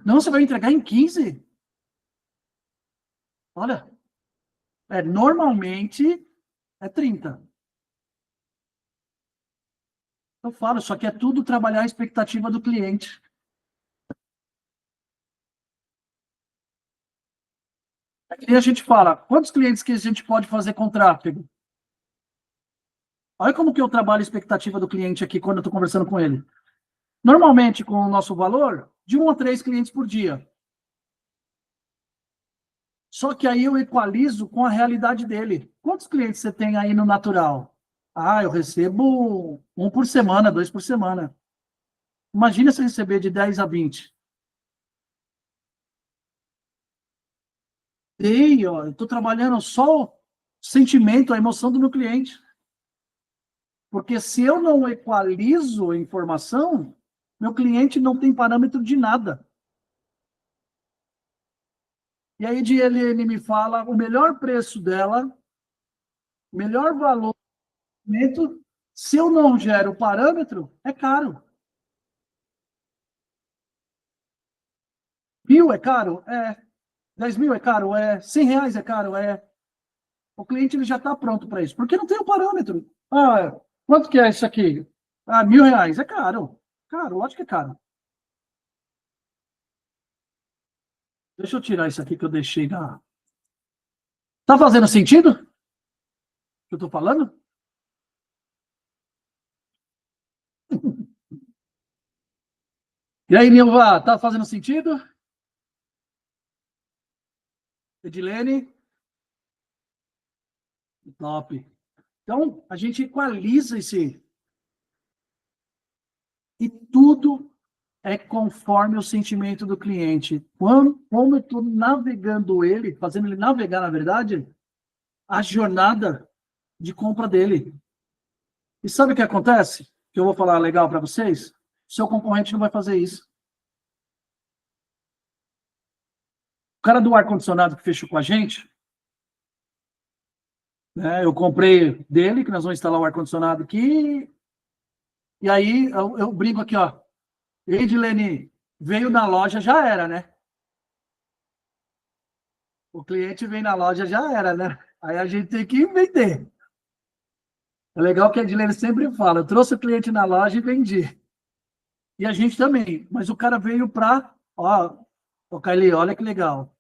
Não, você vai entregar em 15? Olha, normalmente é 30. Eu falo, só que é tudo trabalhar a expectativa do cliente. E a gente fala, quantos clientes que a gente pode fazer com tráfego? Olha como que eu trabalho a expectativa do cliente aqui quando eu estou conversando com ele. Normalmente, com o nosso valor, de 1 a 3 clientes por dia. Só que aí eu equalizo com a realidade dele. Quantos clientes você tem aí no natural? Ah, eu recebo 1 por semana, 2 por semana. Imagina se eu receber de 10 a 20. Ei, ó, eu estou trabalhando só o sentimento, a emoção do meu cliente. Porque se eu não equalizo a informação, meu cliente não tem parâmetro de nada. E aí ele me fala o melhor preço dela, o melhor valor, se eu não gero parâmetro, é caro. 1.000 é caro? É. 10.000 é caro? É. R$ 100 é caro? É. O cliente ele já está pronto para isso. Porque não tem o parâmetro. Ah, quanto que é isso aqui? Ah, R$ 1.000. É caro. Caro, lógico que é caro. Deixa eu tirar isso aqui que eu deixei na... Tá fazendo sentido o que eu tô falando? E aí, Nilva, tá fazendo sentido? Edilene? Top. Então, a gente equaliza esse... E tudo é conforme o sentimento do cliente. Como eu estou navegando ele, fazendo ele navegar, na verdade, a jornada de compra dele. E sabe o que acontece? Que eu vou falar legal para vocês? O seu concorrente não vai fazer isso. O cara do ar-condicionado que fechou com a gente, né, eu comprei dele, que nós vamos instalar o ar-condicionado aqui, e aí eu brinco aqui, ó. Edilene, veio na loja, já era, né? O cliente vem na loja, já era, né? Aí a gente tem que vender. É legal que a Edilene sempre fala, eu trouxe o cliente na loja e vendi. E a gente também, mas o cara veio para, ó, Kylie, olha que legal.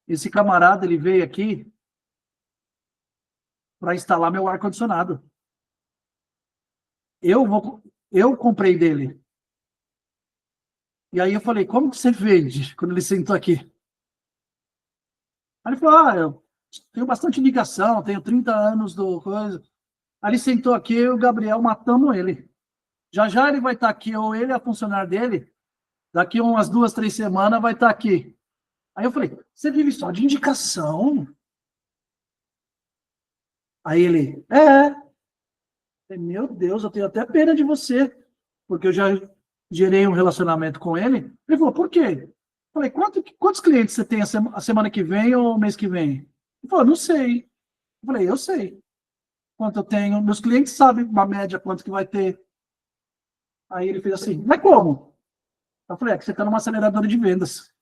Esse camarada, ele veio aqui para instalar meu ar-condicionado. Eu comprei dele. E aí eu falei, como que você vende? Quando ele sentou aqui. Aí ele falou, eu tenho bastante ligação, tenho 30 anos do coisa. Aí ele sentou aqui, eu e o Gabriel matamos ele. Já já ele vai estar aqui, ou ele é a funcionária dele, daqui umas 2, 3 semanas vai estar aqui. Aí eu falei, você vive só de indicação? Aí ele, meu Deus, eu tenho até pena de você, porque eu já gerei um relacionamento com ele. Ele falou, por quê? Eu falei, quantos clientes você tem a semana que vem ou o mês que vem? Ele falou, não sei. Eu falei, eu sei quanto eu tenho. Meus clientes sabem uma média quanto que vai ter. Aí ele fez assim, mas como? Eu falei, que você está numa aceleradora de vendas.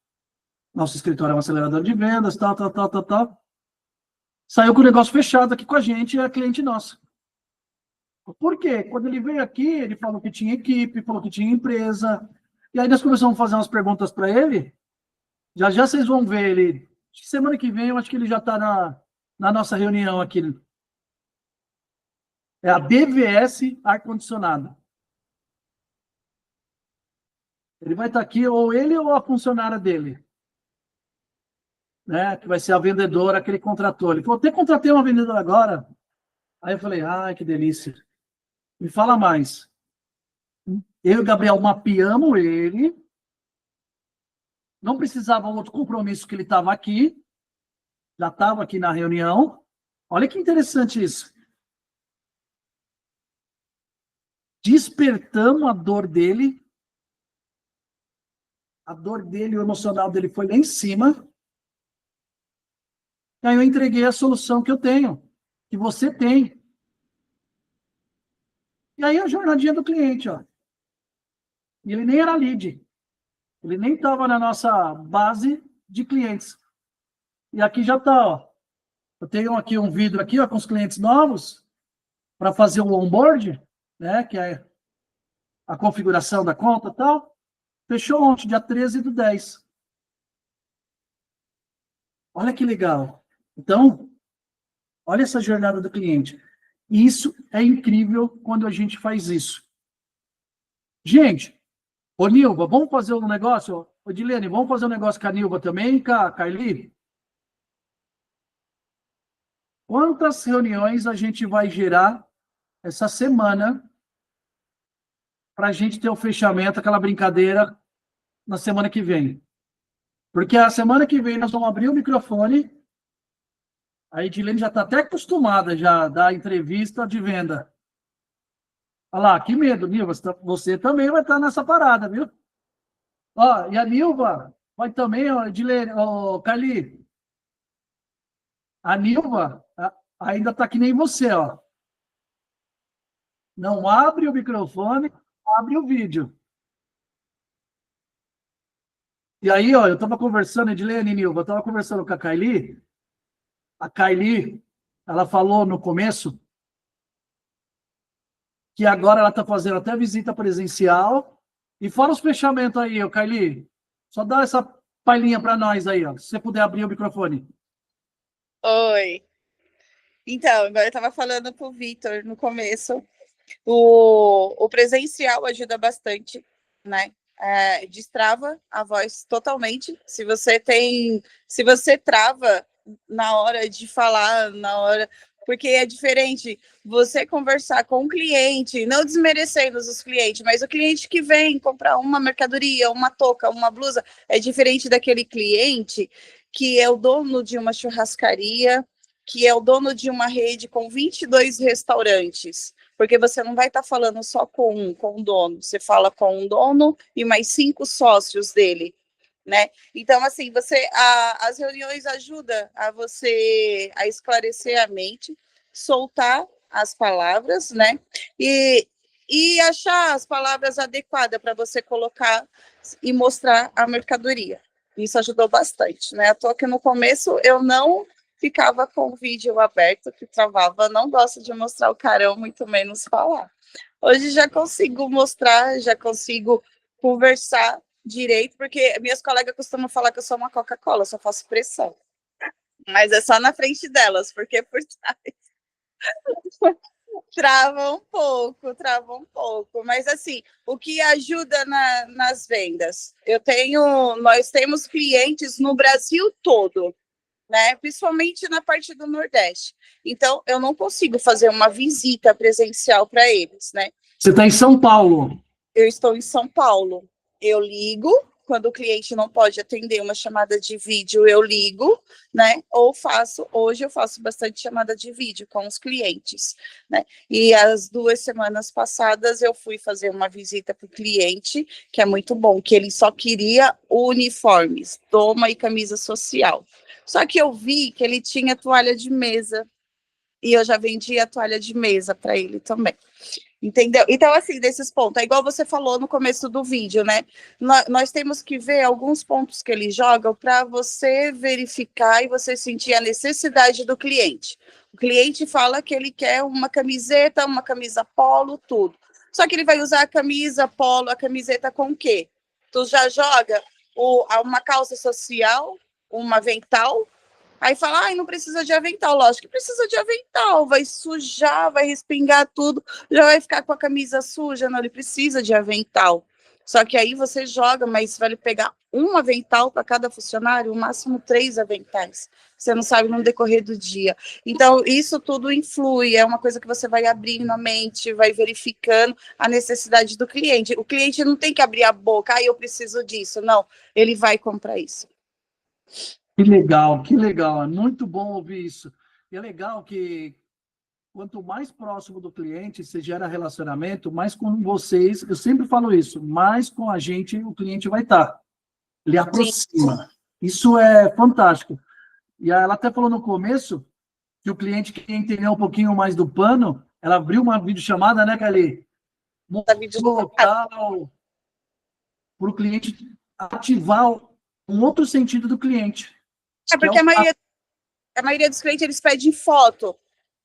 Nosso escritório é uma aceleradora de vendas, tal. Saiu com o negócio fechado aqui com a gente, é cliente nosso. Por quê? Quando ele veio aqui, ele falou que tinha equipe, falou que tinha empresa. E aí nós começamos a fazer umas perguntas para ele. Já já vocês vão ver ele. Semana que vem, eu acho que ele já está na nossa reunião aqui. É a DVS Ar-Condicionado. Ele vai estar aqui, ou ele ou a funcionária dele. Né? Que vai ser a vendedora que ele contratou. Ele falou, até contratei uma vendedora agora. Aí eu falei, ai, que delícia. Me fala mais. Eu e o Gabriel mapeamos ele. Não precisava outro compromisso que ele estava aqui. Já estava aqui na reunião. Olha que interessante isso. Despertamos a dor dele. A dor dele, o emocional dele foi lá em cima. E aí eu entreguei a solução que eu tenho, que você tem. E aí a jornadinha do cliente, ó. E ele nem era lead. Ele nem estava na nossa base de clientes. E aqui já está, ó. Eu tenho aqui um vídeo aqui, ó, com os clientes novos para fazer o onboard, né, que é a configuração da conta e tal. Fechou ontem, dia 13/10. Olha que legal. Então, olha essa jornada do cliente. Isso é incrível quando a gente faz isso. Gente, ô Nilva, vamos fazer um negócio? Ô Dilene, vamos fazer um negócio com a Nilva também, com a Carly? Quantas reuniões a gente vai gerar essa semana para a gente ter o fechamento, aquela brincadeira, na semana que vem? Porque a semana que vem nós vamos abrir o microfone. A Edilene já está até acostumada já a dar entrevista de venda. Olha lá, que medo, Nilva. Você também vai estar nessa parada, viu? Ó, e a Nilva vai também, ó, Edilene, ó, Carly. A Nilva ainda está que nem você, ó. Não abre o microfone, abre o vídeo. E aí, ó, eu estava conversando, Edilene e Nilva, eu estava conversando com a Carly. A Carly, ela falou no começo que agora ela está fazendo até visita presencial. E fora os fechamentos aí, ó, Carly, só dá essa palhinha para nós aí, ó, se você puder abrir o microfone. Oi. Então, agora eu estava falando para o Vitor no começo. O presencial ajuda bastante, né? Destrava a voz totalmente. Se você trava na hora de falar, porque é diferente você conversar com o cliente, não desmerecendo os clientes, mas o cliente que vem comprar uma mercadoria, uma touca, uma blusa, é diferente daquele cliente que é o dono de uma churrascaria, que é o dono de uma rede com 22 restaurantes. Porque você não vai estar falando só com o dono, você fala com um dono e mais 5 sócios dele, né? Então, assim, as reuniões ajudam a você a esclarecer a mente, soltar as palavras, né? E achar as palavras adequadas para você colocar e mostrar a mercadoria. Isso ajudou bastante, né? Tô aqui no começo, eu não ficava com o vídeo aberto, que travava, não gosto de mostrar o carão, muito menos falar. Hoje já consigo mostrar, já consigo conversar direito, porque minhas colegas costumam falar que eu sou uma Coca-Cola, só faço pressão. Mas é só na frente delas, porque por trás trava um pouco. Mas assim, o que ajuda nas vendas? Nós temos clientes no Brasil todo, né? Principalmente na parte do Nordeste. Então, eu não consigo fazer uma visita presencial para eles, né? Você está em São Paulo. Eu estou em São Paulo. Eu ligo, quando o cliente não pode atender uma chamada de vídeo, eu ligo, né? Hoje eu faço bastante chamada de vídeo com os clientes, né? E as 2 semanas passadas eu fui fazer uma visita para o cliente, que é muito bom, que ele só queria uniformes, doma e camisa social. Só que eu vi que ele tinha toalha de mesa, e eu já vendi a toalha de mesa para ele também. Entendeu? Então, assim, desses pontos, é igual você falou no começo do vídeo, né? Nós temos que ver alguns pontos que eles jogam para você verificar e você sentir a necessidade do cliente. O cliente fala que ele quer uma camiseta, uma camisa polo, tudo. Só que ele vai usar a camisa polo, a camiseta com o quê? Tu já joga uma calça social, uma avental. Aí fala, ai, não precisa de avental. Lógico que precisa de avental, vai sujar, vai respingar tudo, já vai ficar com a camisa suja, não, ele precisa de avental. Só que aí você joga, mas vai pegar um avental para cada funcionário, o máximo 3 aventais. Você não sabe no decorrer do dia. Então, isso tudo influi, é uma coisa que você vai abrindo a mente, vai verificando a necessidade do cliente. O cliente não tem que abrir a boca, eu preciso disso. Não, ele vai comprar isso. Que legal, é muito bom ouvir isso. E é legal que quanto mais próximo do cliente você gera relacionamento, mais com vocês, eu sempre falo isso, mais com a gente o cliente vai estar. Ele aproxima. Sim. Isso é fantástico. E ela até falou no começo que o cliente queria entender um pouquinho mais do pano, ela abriu uma videochamada, né, Cali? vídeo no local, para o cliente ativar um outro sentido do cliente. É porque a maioria dos clientes, eles pedem foto.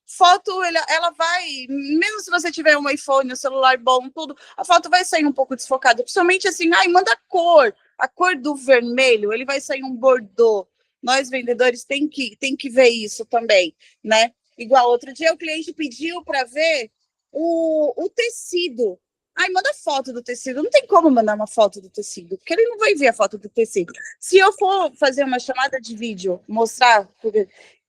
Foto, ela vai, mesmo se você tiver um iPhone, um celular bom, tudo, a foto vai sair um pouco desfocada. Principalmente assim, manda a cor do vermelho, ele vai sair um bordô. Nós, vendedores, tem que ver isso também, né? Igual outro dia o cliente pediu para ver o tecido. Manda foto do tecido. Não tem como mandar uma foto do tecido, porque ele não vai ver a foto do tecido. Se eu for fazer uma chamada de vídeo, mostrar,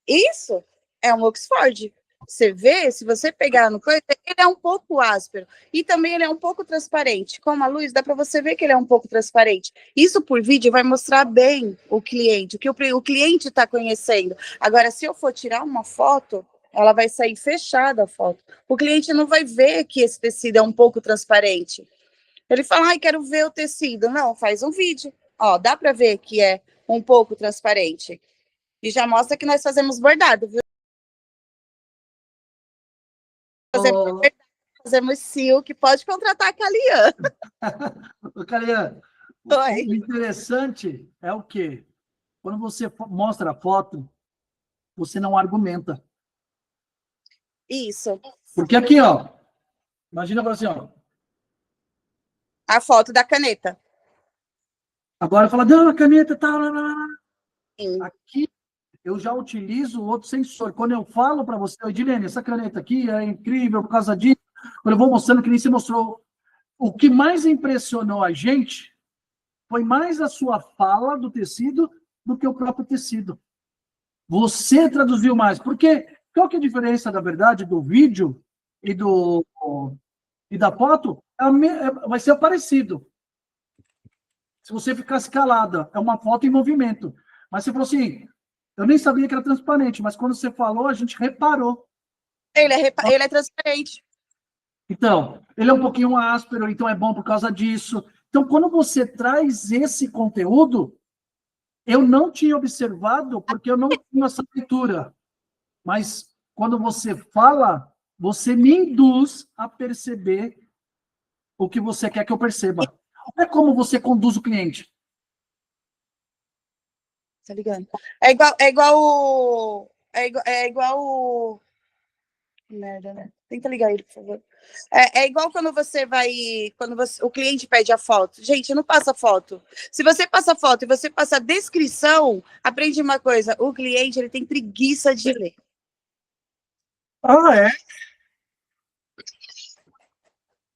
isso é um Oxford. Você vê, se você pegar no coisa, ele é um pouco áspero. E também ele é um pouco transparente. Com a luz, dá para você ver que ele é um pouco transparente. Isso por vídeo vai mostrar bem o cliente, o que o cliente está conhecendo. Agora, se eu for tirar uma foto, ela vai sair fechada a foto. O cliente não vai ver que esse tecido é um pouco transparente. Ele fala, quero ver o tecido. Não, faz um vídeo. Ó, dá para ver que é um pouco transparente. E já mostra que nós fazemos bordado, viu? Fazemos silk, pode contratar a Calian. Calian, o interessante é o quê? Quando você mostra a foto, você não argumenta. Isso. Porque aqui, ó, imagina assim, ó. A foto da caneta. Agora fala, não, a caneta tá... Aqui eu já utilizo outro sensor. Quando eu falo para você, Edilene, essa caneta aqui é incrível por causa disso, quando eu vou mostrando, que nem você mostrou, o que mais impressionou a gente foi mais a sua fala do tecido do que o próprio tecido. Você traduziu mais. Porque qual que é a diferença, na verdade, do vídeo e da foto? Vai ser parecido. Se você ficasse calada, é uma foto em movimento. Mas você falou assim, eu nem sabia que era transparente, mas quando você falou, a gente reparou. Ele é transparente. Então, ele é um pouquinho áspero, então é bom por causa disso. Então, quando você traz esse conteúdo, eu não tinha observado, porque eu não tinha essa leitura. Mas, quando você fala, você me induz a perceber o que você quer que eu perceba. Olha como você conduz o cliente. Tá ligado? É igual o... Merda, né? Tenta ligar ele, por favor. É igual quando o cliente pede a foto. Gente, não passa foto. Se você passa foto e você passa a descrição, aprende uma coisa, o cliente, ele tem preguiça de ler. Ah, é?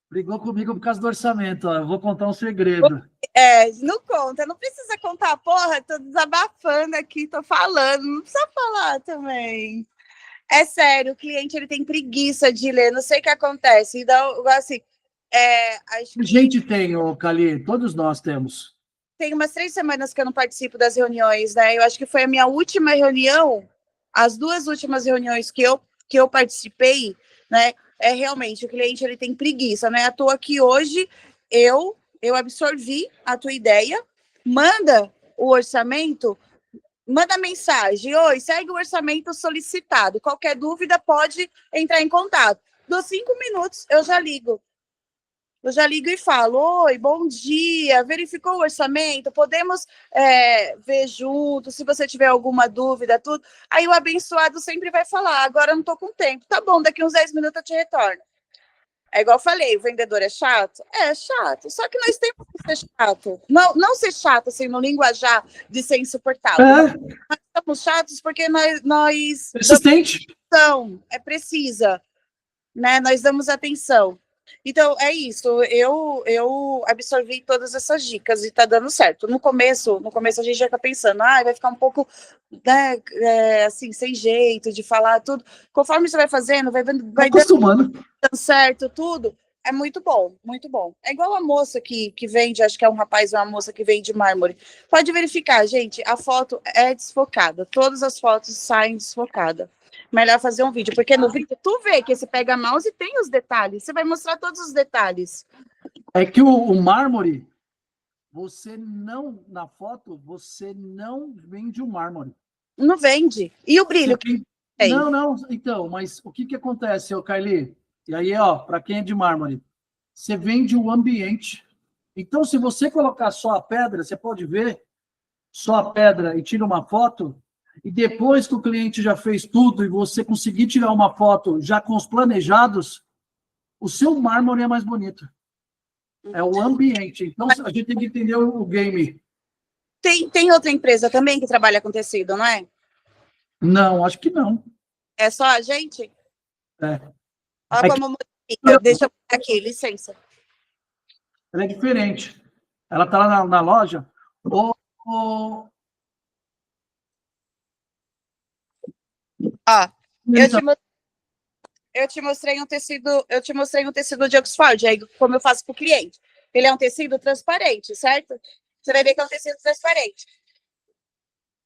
Brigou comigo por causa do orçamento, ó. Eu vou contar um segredo. Não conta, não precisa contar, porra, tô desabafando aqui, tô falando, não precisa falar também. É sério, o cliente, ele tem preguiça de ler, não sei o que acontece. Então, assim, A gente tem, ô Cali, todos nós temos. Tem umas 3 semanas que eu não participo das reuniões, né? Eu acho que foi a minha última reunião, as 2 últimas reuniões que eu participei, né? Realmente, o cliente, ele tem preguiça, né? À toa que hoje eu absorvi a tua ideia, manda o orçamento, manda mensagem, oi, segue o orçamento solicitado, qualquer dúvida pode entrar em contato. Dos 5 minutos, eu já ligo e falo, oi, bom dia, verificou o orçamento, podemos ver junto, se você tiver alguma dúvida, tudo. Aí o abençoado sempre vai falar, agora eu não estou com tempo. Tá bom, daqui uns 10 minutos eu te retorno. É igual eu falei, o vendedor é chato? É chato, só que nós temos que ser chato. Não ser chato, assim, no linguajar de ser insuportável. Nós estamos chatos porque nós persistente. É precisa, né? Nós damos atenção. Então, é isso, eu absorvi todas essas dicas e tá dando certo. No começo a gente já fica pensando, vai ficar um pouco, né, assim, sem jeito de falar tudo. Conforme você vai fazendo, vai acostumando. Dando certo, tudo, é muito bom, muito bom. É igual a moça que vende, acho que é um rapaz ou uma moça que vende mármore. Pode verificar, gente, a foto é desfocada, todas as fotos saem desfocadas. Melhor fazer um vídeo, porque no vídeo tu vê que esse pega mouse e tem os detalhes, você vai mostrar todos os detalhes. É que o mármore, na foto, você não vende o mármore. Não vende. E o brilho que tem? Não, então, mas o que acontece, ô Kylie? E aí, ó, para quem é de mármore, você vende o ambiente. Então, se você colocar só a pedra, você pode ver só a pedra e tira uma foto, e depois que o cliente já fez tudo e você conseguir tirar uma foto já com os planejados, o seu mármore é mais bonito. É o ambiente. Então, a gente tem que entender o game. Tem outra empresa também que trabalha com tecido, não é? Não, acho que não. É só a gente? É. Olha como modifica. Deixa eu pegar aqui, licença. Ela é diferente. Ela está lá na loja. Ô, Ó, eu te mostrei um tecido de Oxford, aí como eu faço para o cliente. Ele é um tecido transparente, certo? Você vai ver que é um tecido transparente.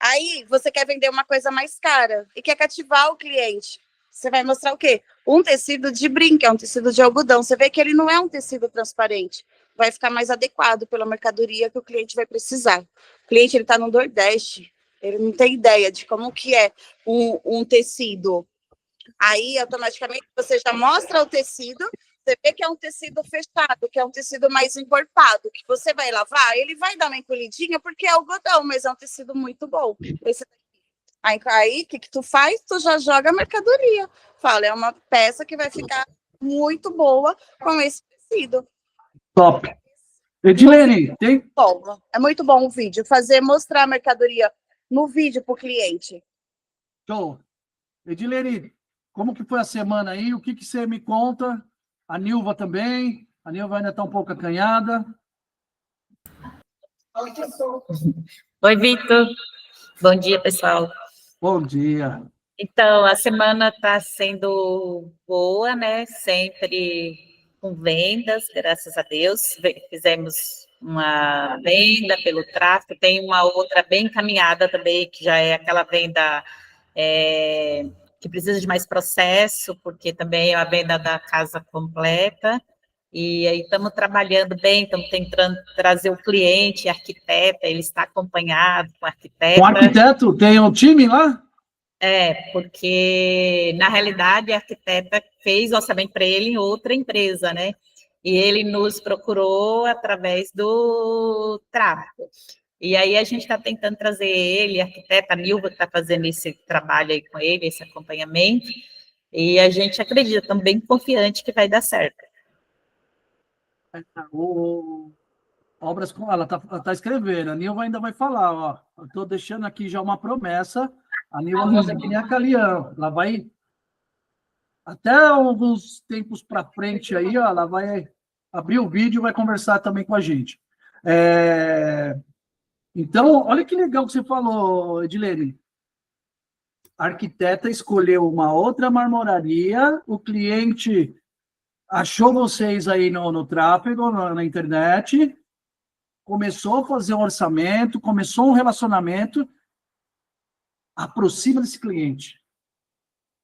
Aí você quer vender uma coisa mais cara e quer cativar o cliente. Você vai mostrar o quê? Um tecido de brinco, é um tecido de algodão. Você vê que ele não é um tecido transparente. Vai ficar mais adequado pela mercadoria que o cliente vai precisar. O cliente ele está no Nordeste, ele não tem ideia de como que é um tecido. Aí, automaticamente, você já mostra o tecido, você vê que é um tecido fechado, que é um tecido mais encorpado, que você vai lavar, ele vai dar uma encolhidinha, porque é algodão, mas é um tecido muito bom. Esse daqui. Aí, o que tu faz? Tu já joga a mercadoria. Fala, é uma peça que vai ficar muito boa com esse tecido. top. Edilene, tem... Bom, é muito bom o vídeo, mostrar a mercadoria no vídeo para o cliente. Show. Edilene, como que foi a semana aí? O que você me conta? A Nilva também. A Nilva ainda está um pouco acanhada. Oi, Vitor. Bom dia, pessoal. Bom dia. Então, a semana está sendo boa, né? Sempre com vendas, graças a Deus. Fizemos uma venda pelo tráfego, tem uma outra bem encaminhada também, que já é aquela venda que precisa de mais processo, porque também é a venda da casa completa. E aí estamos trabalhando bem, estamos tentando trazer o cliente, arquiteta, ele está acompanhado com arquiteta. O arquiteto tem um time lá? Porque, na realidade, a arquiteta fez orçamento para ele em outra empresa, né? E ele nos procurou através do tráfego. E aí a gente está tentando trazer ele, a arquiteta, a Nilva, que está fazendo esse trabalho aí com ele, esse acompanhamento, e a gente acredita, estamos bem confiante que vai dar certo. Obras com ela tá escrevendo. A Nilva ainda vai falar, ó. Eu estou deixando aqui já uma promessa. A Nilva não é que nem a Calian. Ela vai até alguns tempos para frente aí, ó. Ela vai abrir o vídeo e vai conversar também com a gente. Então, olha que legal que você falou, Edilene. A arquiteta escolheu uma outra marmoraria, o cliente achou vocês aí no tráfego, na internet, começou a fazer um orçamento, começou um relacionamento, aproxima desse cliente.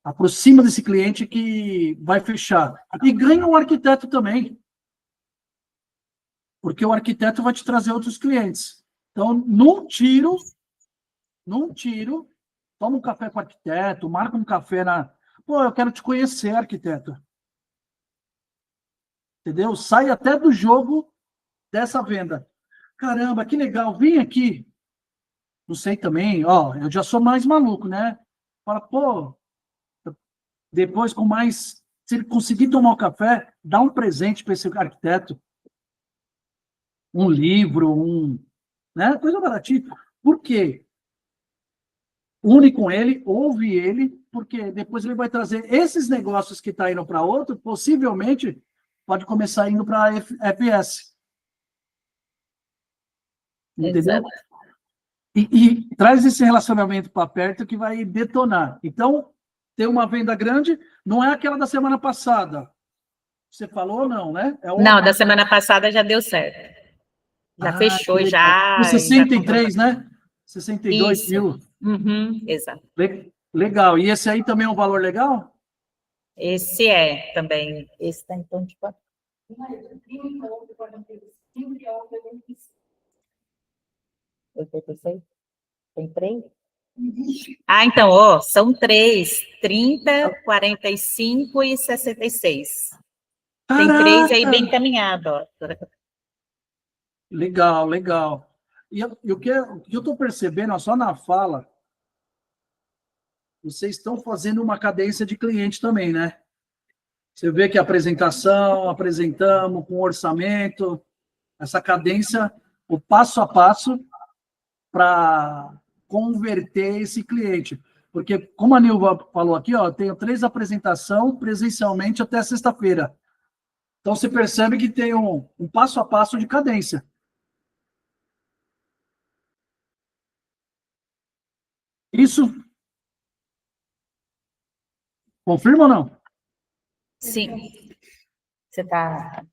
Aproxima desse cliente que vai fechar. E ganha um arquiteto também. Porque o arquiteto vai te trazer outros clientes. Então, num tiro, toma um café com o arquiteto, marca um café na... Pô, eu quero te conhecer, arquiteto. Entendeu? Sai até do jogo dessa venda. Caramba, que legal, vem aqui. Não sei também, ó, eu já sou mais maluco, né? Fala, pô, depois com mais... Se ele conseguir tomar o café, dá um presente para esse arquiteto. Um livro, né? Coisa baratinha. Por quê? Une com ele, ouve ele, porque depois ele vai trazer esses negócios que está indo para outro, possivelmente pode começar indo para a FS. Entendeu? E traz esse relacionamento para perto que vai detonar. Então, ter uma venda grande não é aquela da semana passada. Você falou ou não, né? Não, da semana passada já deu certo. Já fechou, já. 63, né? 62 Isso. mil. Uhum, exato. Legal. E esse aí também é um valor legal? Esse é também. Esse está em torno de quanto? Tem 3? Ah, então, ó, são 3, 30, 45 e 66. Tem 3 aí Caraca! bem encaminhado, ó. Legal, legal. E o que eu estou percebendo, ó, só na fala, vocês estão fazendo uma cadência de cliente também, né? Você vê que a apresentação, apresentamos com orçamento, essa cadência, o passo a passo para converter esse cliente. Porque, como a Nilva falou aqui, ó, eu tenho 3 apresentações presencialmente até sexta-feira. Então, você percebe que tem um passo a passo de cadência. Isso confirma ou não? Sim. Você está...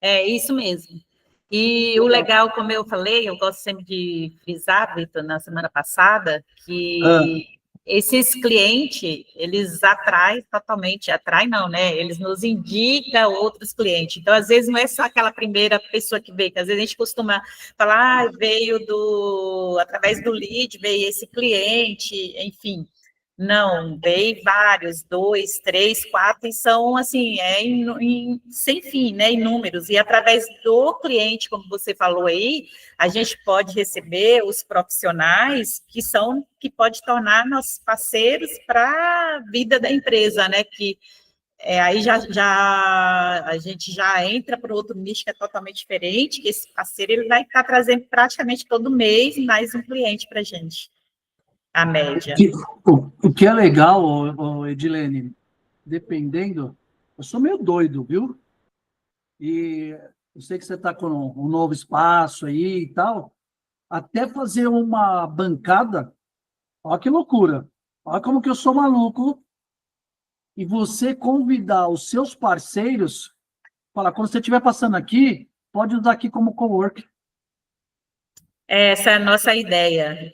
É isso mesmo. E o legal, como eu falei, eu gosto sempre de frisar, Vitor, na semana passada, Ah, que esses clientes, eles atraem totalmente, atraem não, né? Eles nos indicam outros clientes. Então, às vezes, não é só aquela primeira pessoa que veio, que às vezes a gente costuma falar, veio através do lead, veio esse cliente, enfim. Não, dei vários, 2, 3, 4, e são, assim, sem fim, né, inúmeros. E através do cliente, como você falou aí, a gente pode receber os profissionais que pode tornar nossos parceiros para a vida da empresa, né, que aí a gente já entra para outro nicho que é totalmente diferente, que esse parceiro ele vai estar trazendo praticamente todo mês mais um cliente para a gente, a média. o que é legal, Edilene, dependendo, eu sou meio doido, viu? E eu sei que você está com um novo espaço aí e tal, até fazer uma bancada, olha que loucura, olha como que eu sou maluco, e você convidar os seus parceiros, falar, quando você estiver passando aqui, pode usar aqui como cowork. Essa é a nossa ideia.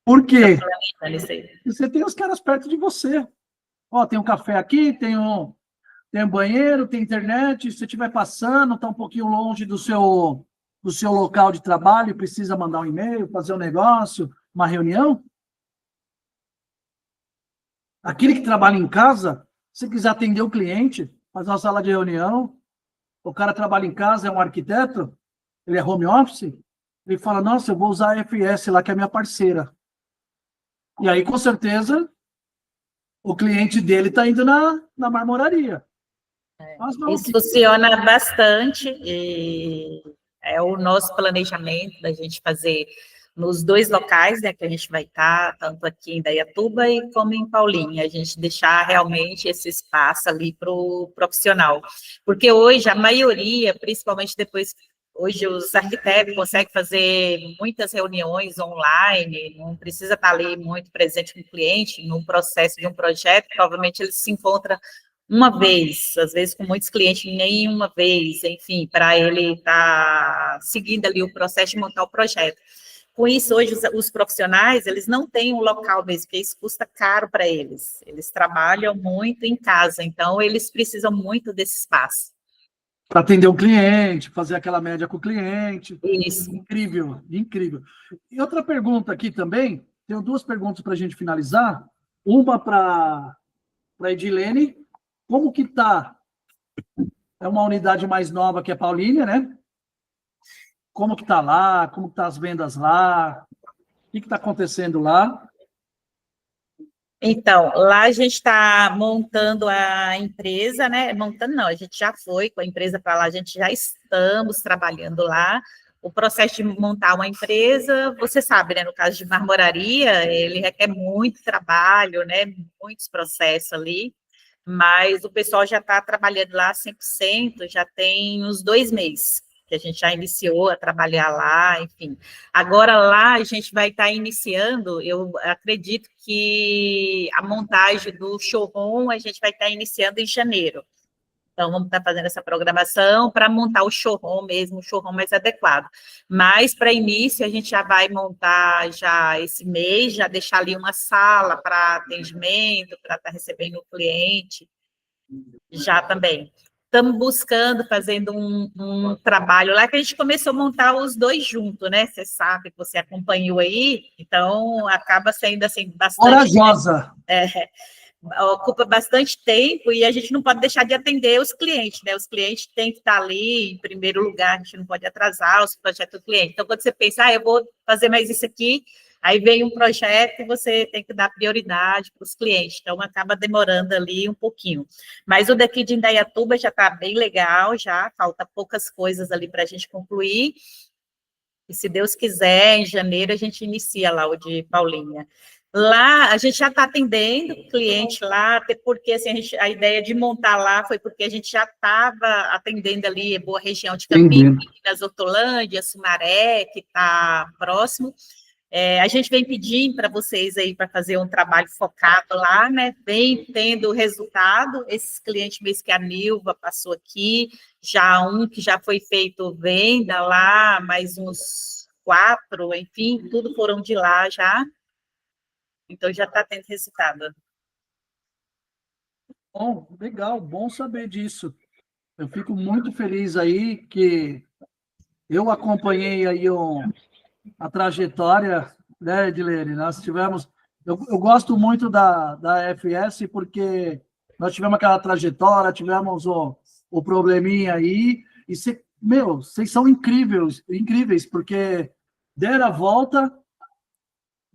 Por quê? Isso aí. Você tem os caras perto de você. Ó, tem um café aqui, tem um banheiro, tem internet. Se você estiver passando, está um pouquinho longe do seu local de trabalho, precisa mandar um e-mail, fazer um negócio, uma reunião. Aquele que trabalha em casa, se quiser atender o cliente, fazer uma sala de reunião, o cara trabalha em casa, é um arquiteto, ele é home office, ele fala, nossa, eu vou usar a FS lá, que é a minha parceira. E aí, com certeza, o cliente dele está indo na marmoraria. Isso funciona bastante, e é o nosso planejamento da gente fazer nos 2 locais, né, que a gente vai estar, tanto aqui em Indaiatuba e como em Paulinha, a gente deixar realmente esse espaço ali para o profissional. Porque hoje a maioria, principalmente depois, hoje os arquitetos conseguem fazer muitas reuniões online, não precisa estar ali muito presente com o cliente, no processo de um projeto, provavelmente eles se encontram uma vez, às vezes com muitos clientes, nem uma vez, enfim, para ele estar seguindo ali o processo de montar o projeto. Com isso, hoje, os profissionais, eles não têm um local mesmo, porque isso custa caro para eles. Eles trabalham muito em casa, então eles precisam muito desse espaço. Para atender o cliente, fazer aquela média com o cliente. Isso. Incrível, incrível. E outra pergunta aqui também, tenho 2 perguntas para a gente finalizar. Uma para a Edilene, como que está? É uma unidade mais nova que a Paulínia, né? Como que está lá? Como que tá as vendas lá? O que está acontecendo lá? Então, lá a gente está montando a empresa, né? Montando não, a gente já foi com a empresa para lá, a gente já estamos trabalhando lá. O processo de montar uma empresa, você sabe, né? No caso de marmoraria, ele requer muito trabalho, né? Muitos processos ali, mas o pessoal já está trabalhando lá 100%, já tem uns 2 meses que a gente já iniciou a trabalhar lá, enfim. Agora lá a gente vai estar iniciando, eu acredito que a montagem do showroom a gente vai estar iniciando em janeiro. Então, vamos estar fazendo essa programação para montar o showroom mesmo, o showroom mais adequado. Mas, para início, a gente já vai montar já esse mês, já deixar ali uma sala para atendimento, para estar recebendo o cliente, já também. estamos buscando, fazendo um trabalho lá, que a gente começou a montar os dois juntos, né? Você sabe, você acompanhou aí, então acaba sendo, assim, bastante... Corajosa. Ocupa bastante tempo e a gente não pode deixar de atender os clientes, né? Os clientes têm que estar ali em primeiro lugar, a gente não pode atrasar os projetos do cliente. Então, quando você pensa, eu vou fazer mais isso aqui, aí vem um projeto e você tem que dar prioridade para os clientes, então acaba demorando ali um pouquinho. Mas o daqui de Indaiatuba já está bem legal, já falta poucas coisas ali para a gente concluir, e se Deus quiser, em janeiro a gente inicia lá o de Paulinha. Lá, a gente já está atendendo cliente lá, até porque assim, a ideia de montar lá foi porque a gente já estava atendendo ali a boa região de Campinas, Hortolândia, Sumaré, que está próximo. A gente vem pedindo para vocês aí para fazer um trabalho focado lá, né? Vem tendo resultado. Esses clientes mesmo que a Nilva passou aqui, já um que já foi feito venda lá, mais uns 4, enfim, tudo foram de lá já. Então, já está tendo resultado. Bom, legal, bom saber disso. Eu fico muito feliz aí que eu acompanhei aí a trajetória, né, Edilene? Nós tivemos... Eu gosto muito da FS porque nós tivemos aquela trajetória, tivemos o probleminha aí, e vocês são incríveis, porque deram a volta,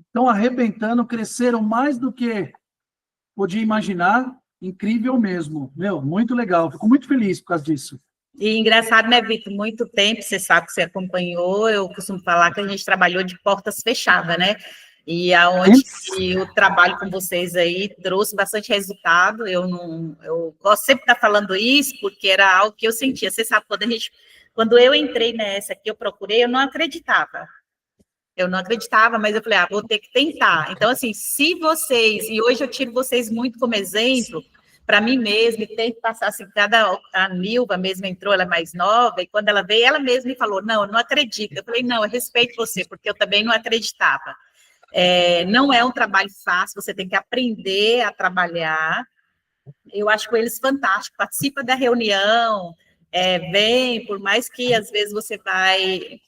estão arrebentando, cresceram mais do que podia imaginar, incrível mesmo. Muito legal, fico muito feliz por causa disso. E engraçado, né, Vitor? Muito tempo, você sabe que você acompanhou, eu costumo falar que a gente trabalhou de portas fechadas, né? E aonde o trabalho com vocês aí trouxe bastante resultado. Eu gosto sempre de estar falando isso, porque era algo que eu sentia. Você sabe, quando eu entrei nessa aqui, eu procurei, eu não acreditava. Mas eu falei, vou ter que tentar. Então, assim, se vocês, e hoje eu tiro vocês muito como exemplo, para mim mesma, e tem que passar, assim, a Nilva mesmo entrou, ela é mais nova, e quando ela veio, ela mesma me falou, não, eu não acredito. Eu falei, não, eu respeito você, porque eu também não acreditava. Não é um trabalho fácil, você tem que aprender a trabalhar. Eu acho com eles fantástico, participa da reunião, vem, por mais que às vezes você vai,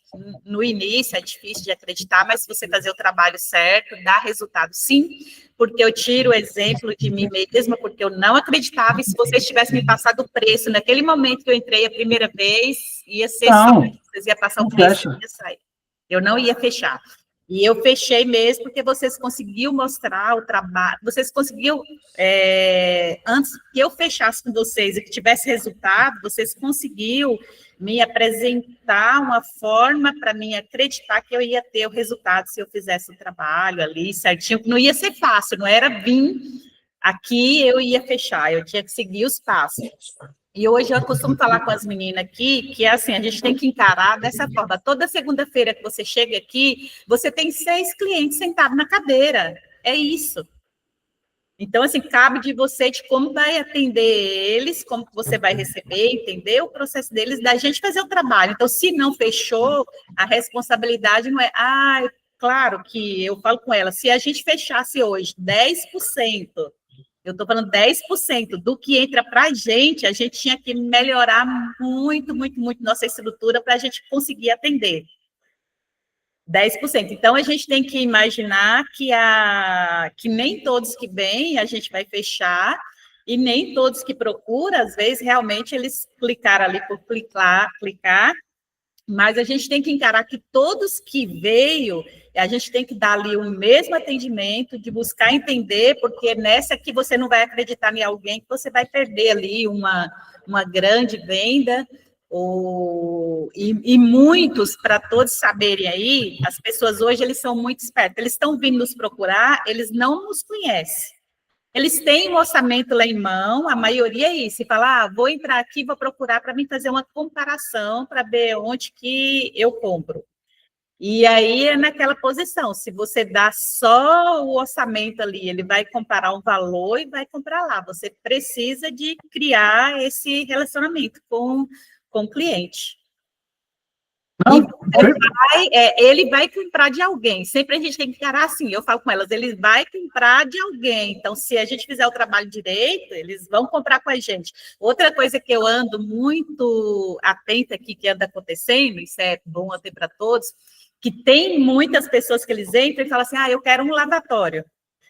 no início é difícil de acreditar, mas se você fazer o trabalho certo, dá resultado sim, porque eu tiro o exemplo de mim mesma, porque eu não acreditava, e se vocês tivessem me passado o preço, naquele momento que eu entrei a primeira vez, ia ser só, vocês iam passar o preço, ia sair. Eu não ia fechar. E eu fechei mesmo porque vocês conseguiram mostrar o trabalho, vocês conseguiram, antes que eu fechasse com vocês e que tivesse resultado, vocês conseguiram me apresentar uma forma para mim acreditar que eu ia ter o resultado se eu fizesse o trabalho ali certinho, não ia ser fácil, não era vir aqui eu ia fechar, eu tinha que seguir os passos. E hoje eu costumo falar com as meninas aqui que, assim, a gente tem que encarar dessa forma. Toda segunda-feira que você chega aqui, você tem 6 clientes sentados na cadeira. É isso. Então, assim, cabe de você de como vai atender eles, como você vai receber, entender o processo deles, da gente fazer o trabalho. Então, se não fechou, a responsabilidade não é... claro que eu falo com ela, se a gente fechasse hoje 10%, eu estou falando 10% do que entra para a gente tinha que melhorar muito, muito, muito nossa estrutura para a gente conseguir atender. 10%. Então, a gente tem que imaginar que nem todos que vêm a gente vai fechar, e nem todos que procuram, às vezes, realmente, eles clicaram ali por clicar, mas a gente tem que encarar que todos que veio, a gente tem que dar ali o mesmo atendimento, de buscar entender, porque nessa que você não vai acreditar em alguém, que você vai perder ali uma grande venda, e muitos, para todos saberem aí, as pessoas hoje, eles são muito espertos, eles estão vindo nos procurar, eles não nos conhecem. Eles têm um orçamento lá em mão, a maioria é isso, e fala, vou entrar aqui, vou procurar para mim fazer uma comparação, para ver onde que eu compro. E aí é naquela posição, se você dá só o orçamento ali, ele vai comparar um valor e vai comprar lá. Você precisa de criar esse relacionamento com o cliente. Não, Ele vai comprar de alguém. Sempre a gente tem que encarar assim. Eu falo com elas, ele vai comprar de alguém. Então, se a gente fizer o trabalho direito, eles vão comprar com a gente. Outra coisa que eu ando muito atenta aqui, que anda acontecendo, isso é bom até para todos, que tem muitas pessoas que eles entram e falam assim, eu quero um lavatório.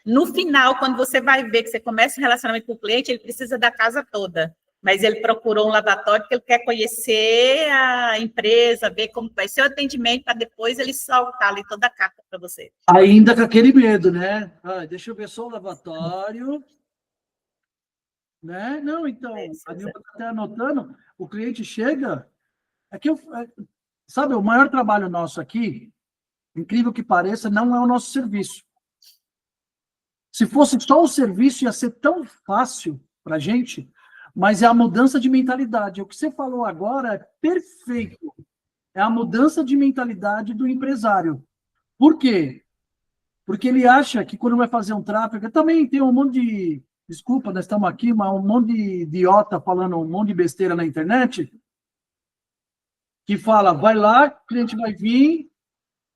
No final, quando você vai ver que você começa um relacionamento com o cliente, ele precisa da casa toda. Mas ele procurou um lavatório porque ele quer conhecer a empresa, ver como vai ser o atendimento, para depois ele soltar ali toda a carta para você. Ainda com aquele medo, né? Deixa eu ver só o lavatório. Né? Não, então, a Nilma está até anotando, o cliente chega... sabe, o maior trabalho nosso aqui, incrível que pareça, não é o nosso serviço. Se fosse só o serviço, ia ser tão fácil para a gente, mas é a mudança de mentalidade. O que você falou agora é perfeito. É a mudança de mentalidade do empresário. Por quê? Porque ele acha que quando vai fazer um tráfego... Também tem um monte de... Desculpa, nós estamos aqui, mas um monte de idiota falando um monte de besteira na internet, que fala, vai lá, o cliente vai vir.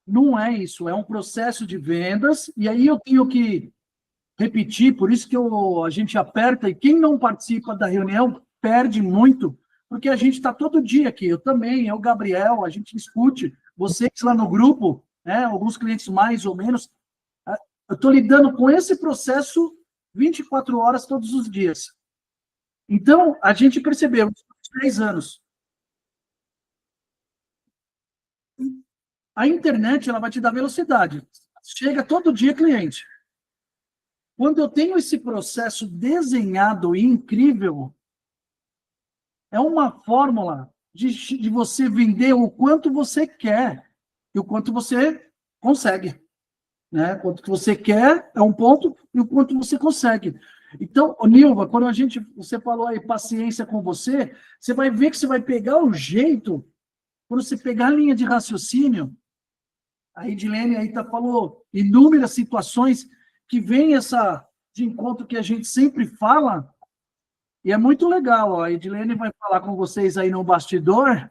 Não é isso, é um processo de vendas, e aí eu tenho que repetir, por isso que a gente aperta, e quem não participa da reunião perde muito, porque a gente está todo dia aqui, eu também, o Gabriel, a gente discute, vocês lá no grupo, alguns clientes mais ou menos, eu estou lidando com esse processo 24 horas todos os dias. Então, a gente percebeu, nos 3 anos, a internet ela vai te dar velocidade. Chega todo dia cliente. Quando eu tenho esse processo desenhado e incrível, é uma fórmula de você vender o quanto você quer e o quanto você consegue. Né? O quanto você quer é um ponto e o quanto você consegue. Então, Nilva, quando você falou aí paciência com você, você vai ver que você vai pegar o jeito, quando você pegar a linha de raciocínio, a Edilene aí falou inúmeras situações que vem de encontro que a gente sempre fala, e é muito legal, a Edilene vai falar com vocês aí no bastidor,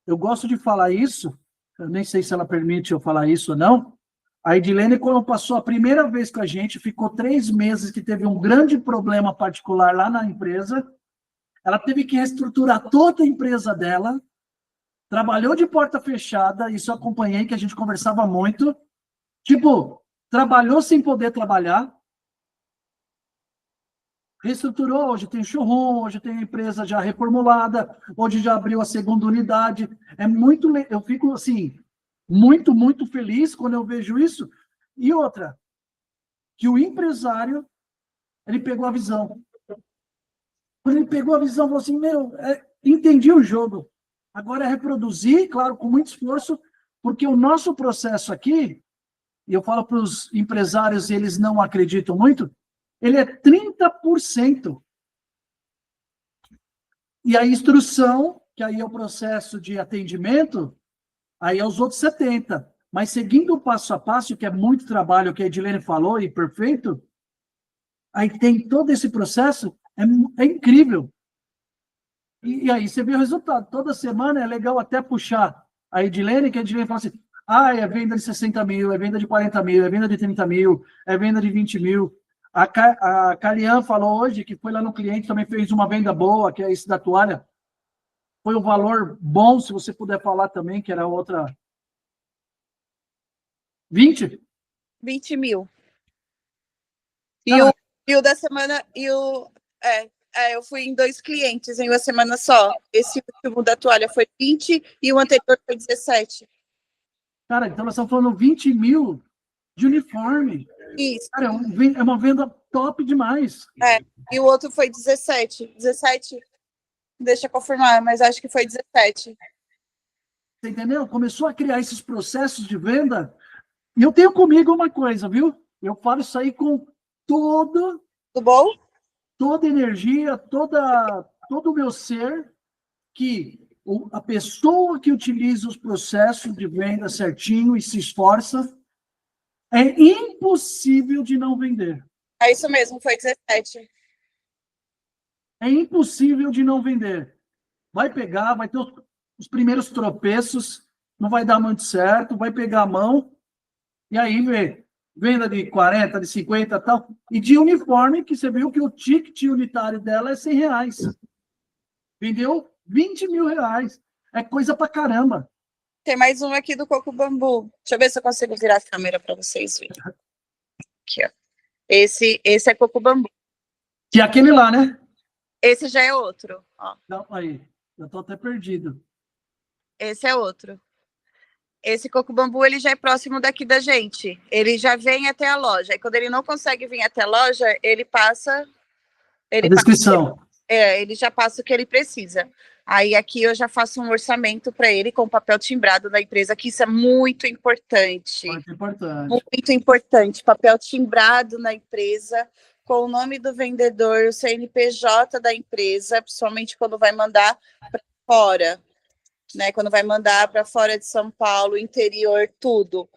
eu gosto de falar isso, eu nem sei se ela permite eu falar isso ou não, a Edilene, quando passou a primeira vez com a gente, ficou 3 meses que teve um grande problema particular lá na empresa, ela teve que reestruturar toda a empresa dela, trabalhou de porta fechada, isso eu acompanhei, que a gente conversava muito, trabalhou sem poder trabalhar, reestruturou, hoje tem showroom, hoje tem empresa já reformulada, hoje já abriu a 2ª unidade, eu fico assim, muito, muito feliz quando eu vejo isso, e outra, que o empresário, ele pegou a visão, quando ele pegou a visão, falou assim, entendi o jogo, agora é reproduzir, claro, com muito esforço, porque o nosso processo aqui, e eu falo para os empresários, eles não acreditam muito, ele é 30%. E a instrução, que aí é o processo de atendimento, aí é os outros 70%. Mas seguindo o passo a passo, que é muito trabalho, que a Edilene falou, e perfeito, aí tem todo esse processo, é incrível. E aí você vê o resultado. Toda semana é legal até puxar a Edilene, que a Edilene fala assim, é venda de 60 mil, é venda de 40 mil, é venda de 30 mil, é venda de 20 mil. A Carian falou hoje que foi lá no cliente, também fez uma venda boa, que é esse da toalha. Foi um valor bom, se você puder falar também, que era outra... 20? 20 mil. Ah. E o da semana... eu fui em 2 clientes em uma semana só. Esse último da toalha foi 20 e o anterior foi 17. Cara, então nós estamos falando 20 mil de uniforme. Isso. Cara, é uma venda top demais. E o outro foi 17. 17? Deixa eu confirmar, mas acho que foi 17. Você entendeu? Começou a criar esses processos de venda. E eu tenho comigo uma coisa, viu? Eu falo isso aí com Tudo bom? Toda energia, todo o meu ser, que a pessoa que utiliza os processos de venda certinho e se esforça, é impossível de não vender. É isso mesmo, foi 17. É impossível de não vender. Vai pegar, vai ter os primeiros tropeços, não vai dar muito certo, vai pegar a mão, e aí vê, venda de 40, de 50 e tal, e de uniforme, que você viu que o ticket unitário dela é R$100. Vendeu R$20.000. É coisa pra caramba. Tem mais um aqui do Coco Bambu. Deixa eu ver se eu consigo virar a câmera para vocês verem. Aqui, ó. Esse é Coco Bambu. Que é aquele lá, né? Esse já é outro. Ó. Não, aí, eu tô até perdido. Esse é outro. Esse Coco Bambu, ele já é próximo daqui da gente. Ele já vem até a loja. E quando ele não consegue vir até a loja, ele passa... A descrição. Ele já passa o que ele precisa. Aí aqui eu já faço um orçamento para ele com papel timbrado da empresa, que isso é muito importante. Muito importante. Muito importante. Papel timbrado na empresa, com o nome do vendedor, o CNPJ da empresa, principalmente quando vai mandar para fora, né? Quando vai mandar para fora de São Paulo, interior, tudo.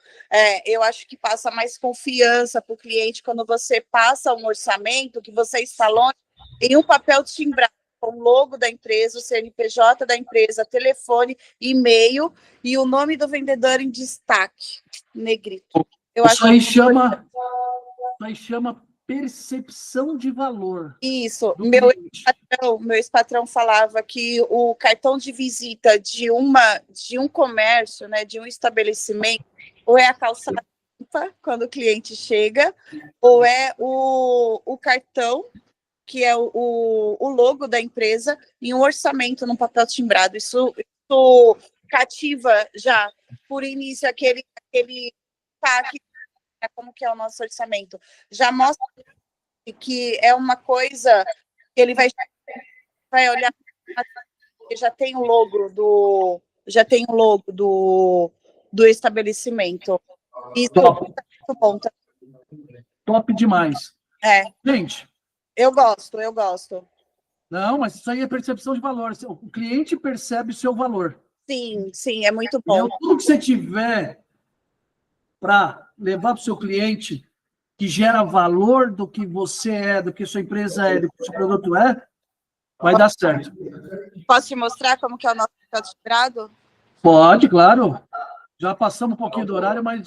Eu acho que passa mais confiança para o cliente quando você passa um orçamento que você está longe em um papel timbrado com o logo da empresa, o CNPJ da empresa, telefone, e-mail e o nome do vendedor em destaque, negrito. Eu acho aí chama percepção de valor. Isso. Meu ex-patrão falava que o cartão de visita de um comércio, né, de um estabelecimento, ou é a calçada quando o cliente chega, ou é o cartão, que é o logo da empresa, e um orçamento num papel timbrado. Isso cativa já, por início, aquele como que é o nosso orçamento. Já mostra que é uma coisa que ele vai olhar, já tem o logo do estabelecimento. Isso é muito bom. Top demais. Gente, eu gosto. Não, mas isso aí é percepção de valor. O cliente percebe o seu valor. Sim, é muito bom. Tudo que você tiver para levar para o seu cliente, que gera valor do que você é, do que sua empresa é, do que o seu produto é, vai dar certo. Posso te mostrar como que é o nosso papel timbrado? Pode, claro. Já passamos um pouquinho do horário, mas...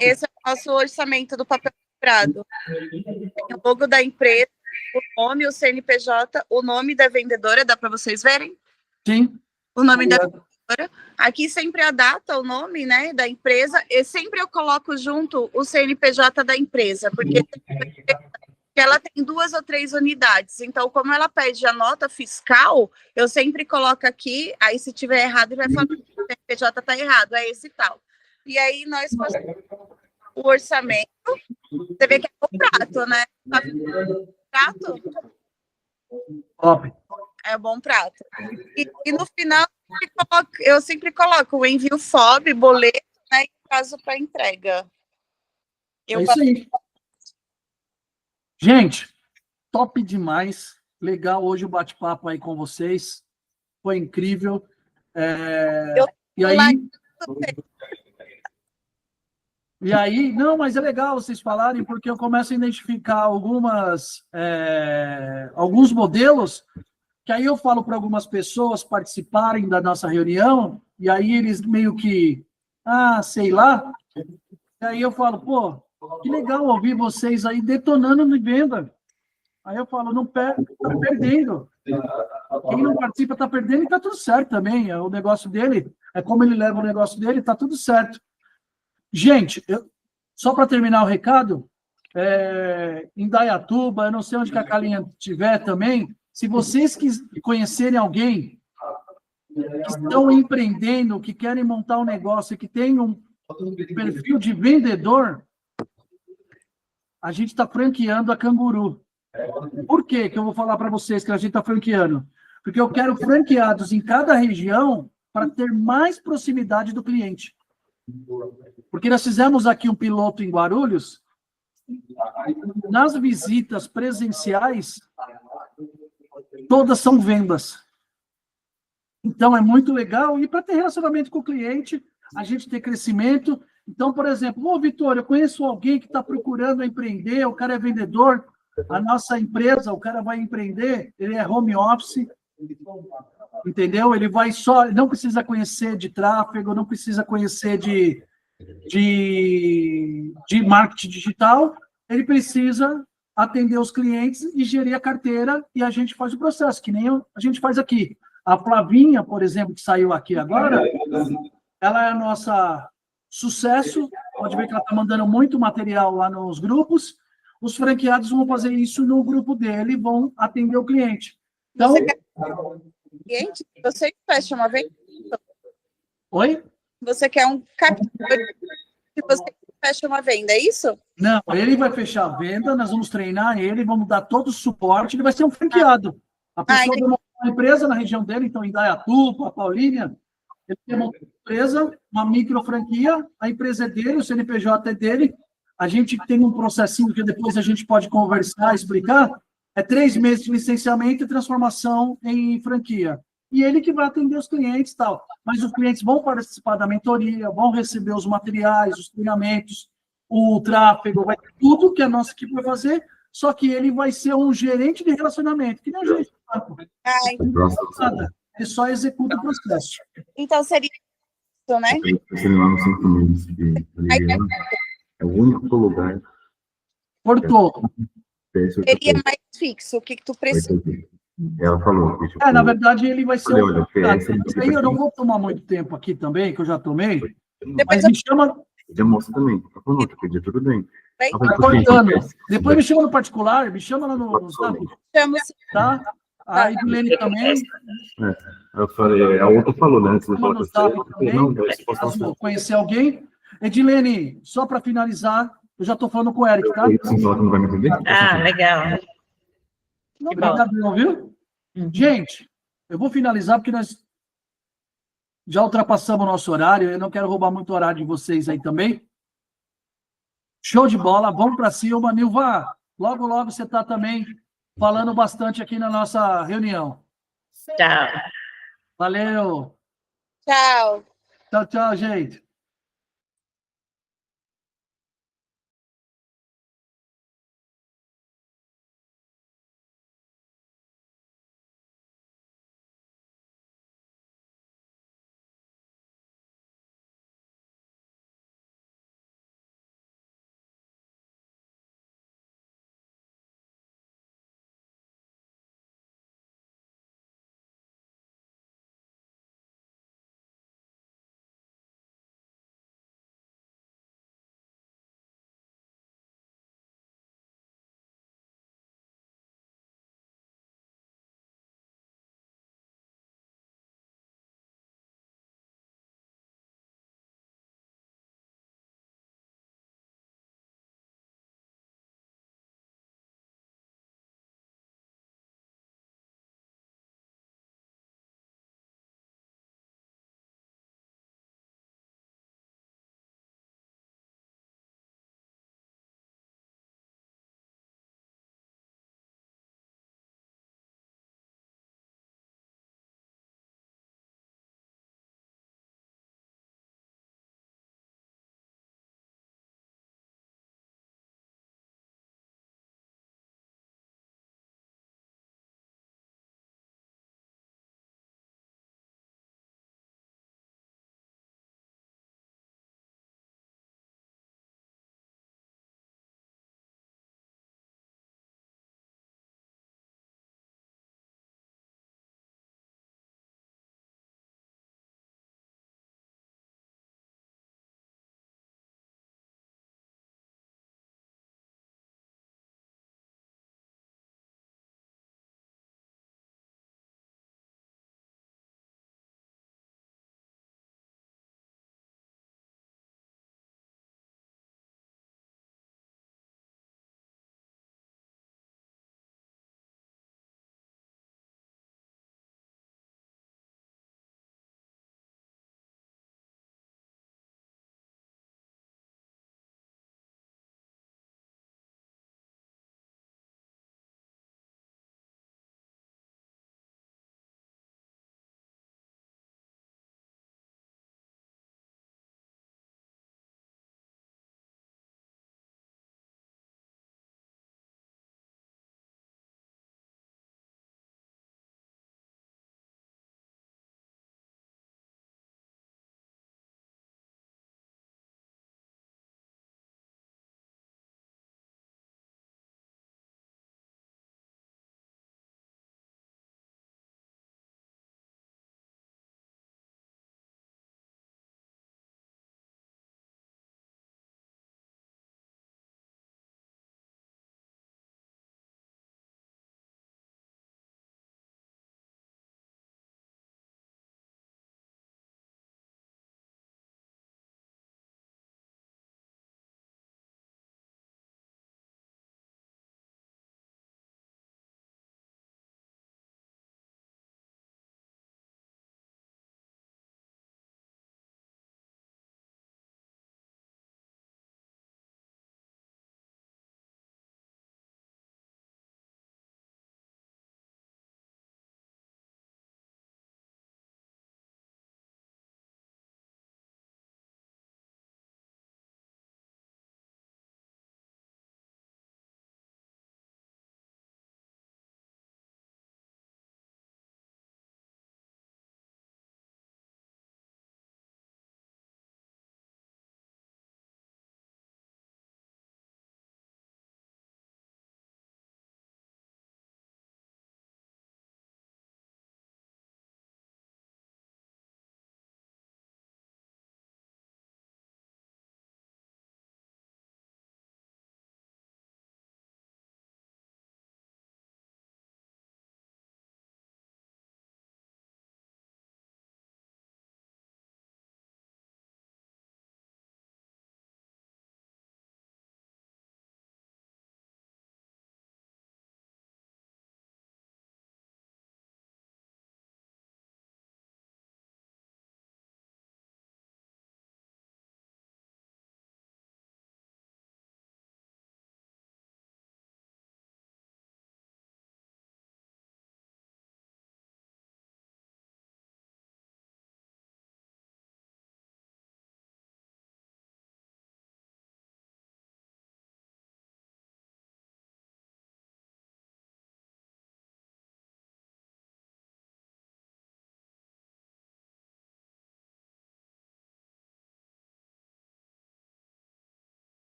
Esse é o nosso orçamento do papel timbrado. Tem o logo da empresa, o nome, o CNPJ, o nome da vendedora, dá para vocês verem? Sim. O nome da vendedora. Aqui sempre a data, o nome, né, da empresa, e sempre eu coloco junto o CNPJ da empresa, porque ela tem 2 ou 3 unidades. Então, como ela pede a nota fiscal, eu sempre coloco aqui, aí se tiver errado, ele vai falar que o CNPJ está errado, é esse tal. E aí nós passamos o orçamento, você vê que é o prato, né? Prato? Top. É bom prato. E no final, eu sempre coloco o envio FOB, boleto, né, e prazo para entrega. É isso aí. Gente, top demais. Legal hoje o bate-papo aí com vocês. Foi incrível. E aí, não, mas é legal vocês falarem, porque eu começo a identificar alguns modelos, que aí eu falo para algumas pessoas participarem da nossa reunião, e aí eles meio que, sei lá, e aí eu falo, pô, que legal ouvir vocês aí detonando de venda. Aí eu falo, não tá perdendo. Quem não participa está perdendo e está tudo certo também. É o negócio dele, é como ele leva o negócio dele, está tudo certo. Gente, só para terminar o recado, em Dayatuba, eu não sei onde que a Calinha estiver também, se vocês conhecerem alguém que estão empreendendo, que querem montar um negócio, que tem um perfil de vendedor, a gente está franqueando a Canguru. Por quê que eu vou falar para vocês que a gente está franqueando? Porque eu quero franqueados em cada região para ter mais proximidade do cliente. Porque nós fizemos aqui um piloto em Guarulhos, nas visitas presenciais, todas são vendas. Então, é muito legal. E para ter relacionamento com o cliente, a gente ter crescimento. Então, por exemplo, Vitor, eu conheço alguém que está procurando empreender, o cara é vendedor, a nossa empresa, o cara vai empreender, ele é home office, entendeu? Ele vai só, não precisa conhecer de tráfego, não precisa conhecer de marketing digital, ele precisa atender os clientes e gerir a carteira, e a gente faz o processo, que nem a gente faz aqui. A Flavinha, por exemplo, que saiu aqui agora, ela é a nossa sucesso, pode ver que ela está mandando muito material lá nos grupos, os franqueados vão fazer isso no grupo dele e vão atender o cliente. Então... Cliente, você que fecha uma venda? Oi? Você quer um capitão que você fecha uma venda, é isso? Não, ele vai fechar a venda, nós vamos treinar ele, vamos dar todo o suporte, ele vai ser um franqueado. A pessoa vai montar uma empresa na região dele, então em Indaiatuba, Paulínia, ele tem uma empresa, uma micro franquia, a empresa é dele, o CNPJ é dele, a gente tem um processinho que depois a gente pode conversar, explicar, é 3 meses de licenciamento e transformação em franquia. E ele que vai atender os clientes e tal. Mas os clientes vão participar da mentoria, vão receber os materiais, os treinamentos, o tráfego, vai ter tudo que a nossa equipe vai fazer, só que ele vai ser um gerente de relacionamento, que nem a gente. Ele só executa o processo. Então seria isso, né? É o único lugar. Cortou. Seria mais fixo, o que tu precisa. Ela falou. Na verdade, ele vai ser... Olha, isso aí eu não vou tomar muito tempo aqui também, que eu já tomei, Depois mas me chama... Já mostra também. Tá falando, tu pedir tudo bem. Tá cortando. Depois me chama no particular, me chama lá no zap, tá? A Edilene também. Eu falei, a outra falou, né? Antes de falar No com zap você. também, Não, caso conhecer alguém. Edilene, só para finalizar, eu já estou falando com o Eric, tá? Você fala que não vai me entender? Ah, legal. Obrigado, viu? Gente, eu vou finalizar porque nós já ultrapassamos o nosso horário, eu não quero roubar muito horário de vocês aí também. Show de bola, vamos para cima. Nilva, logo, logo você está também falando bastante aqui na nossa reunião. Tchau. Valeu. Tchau. Tchau, tchau, gente.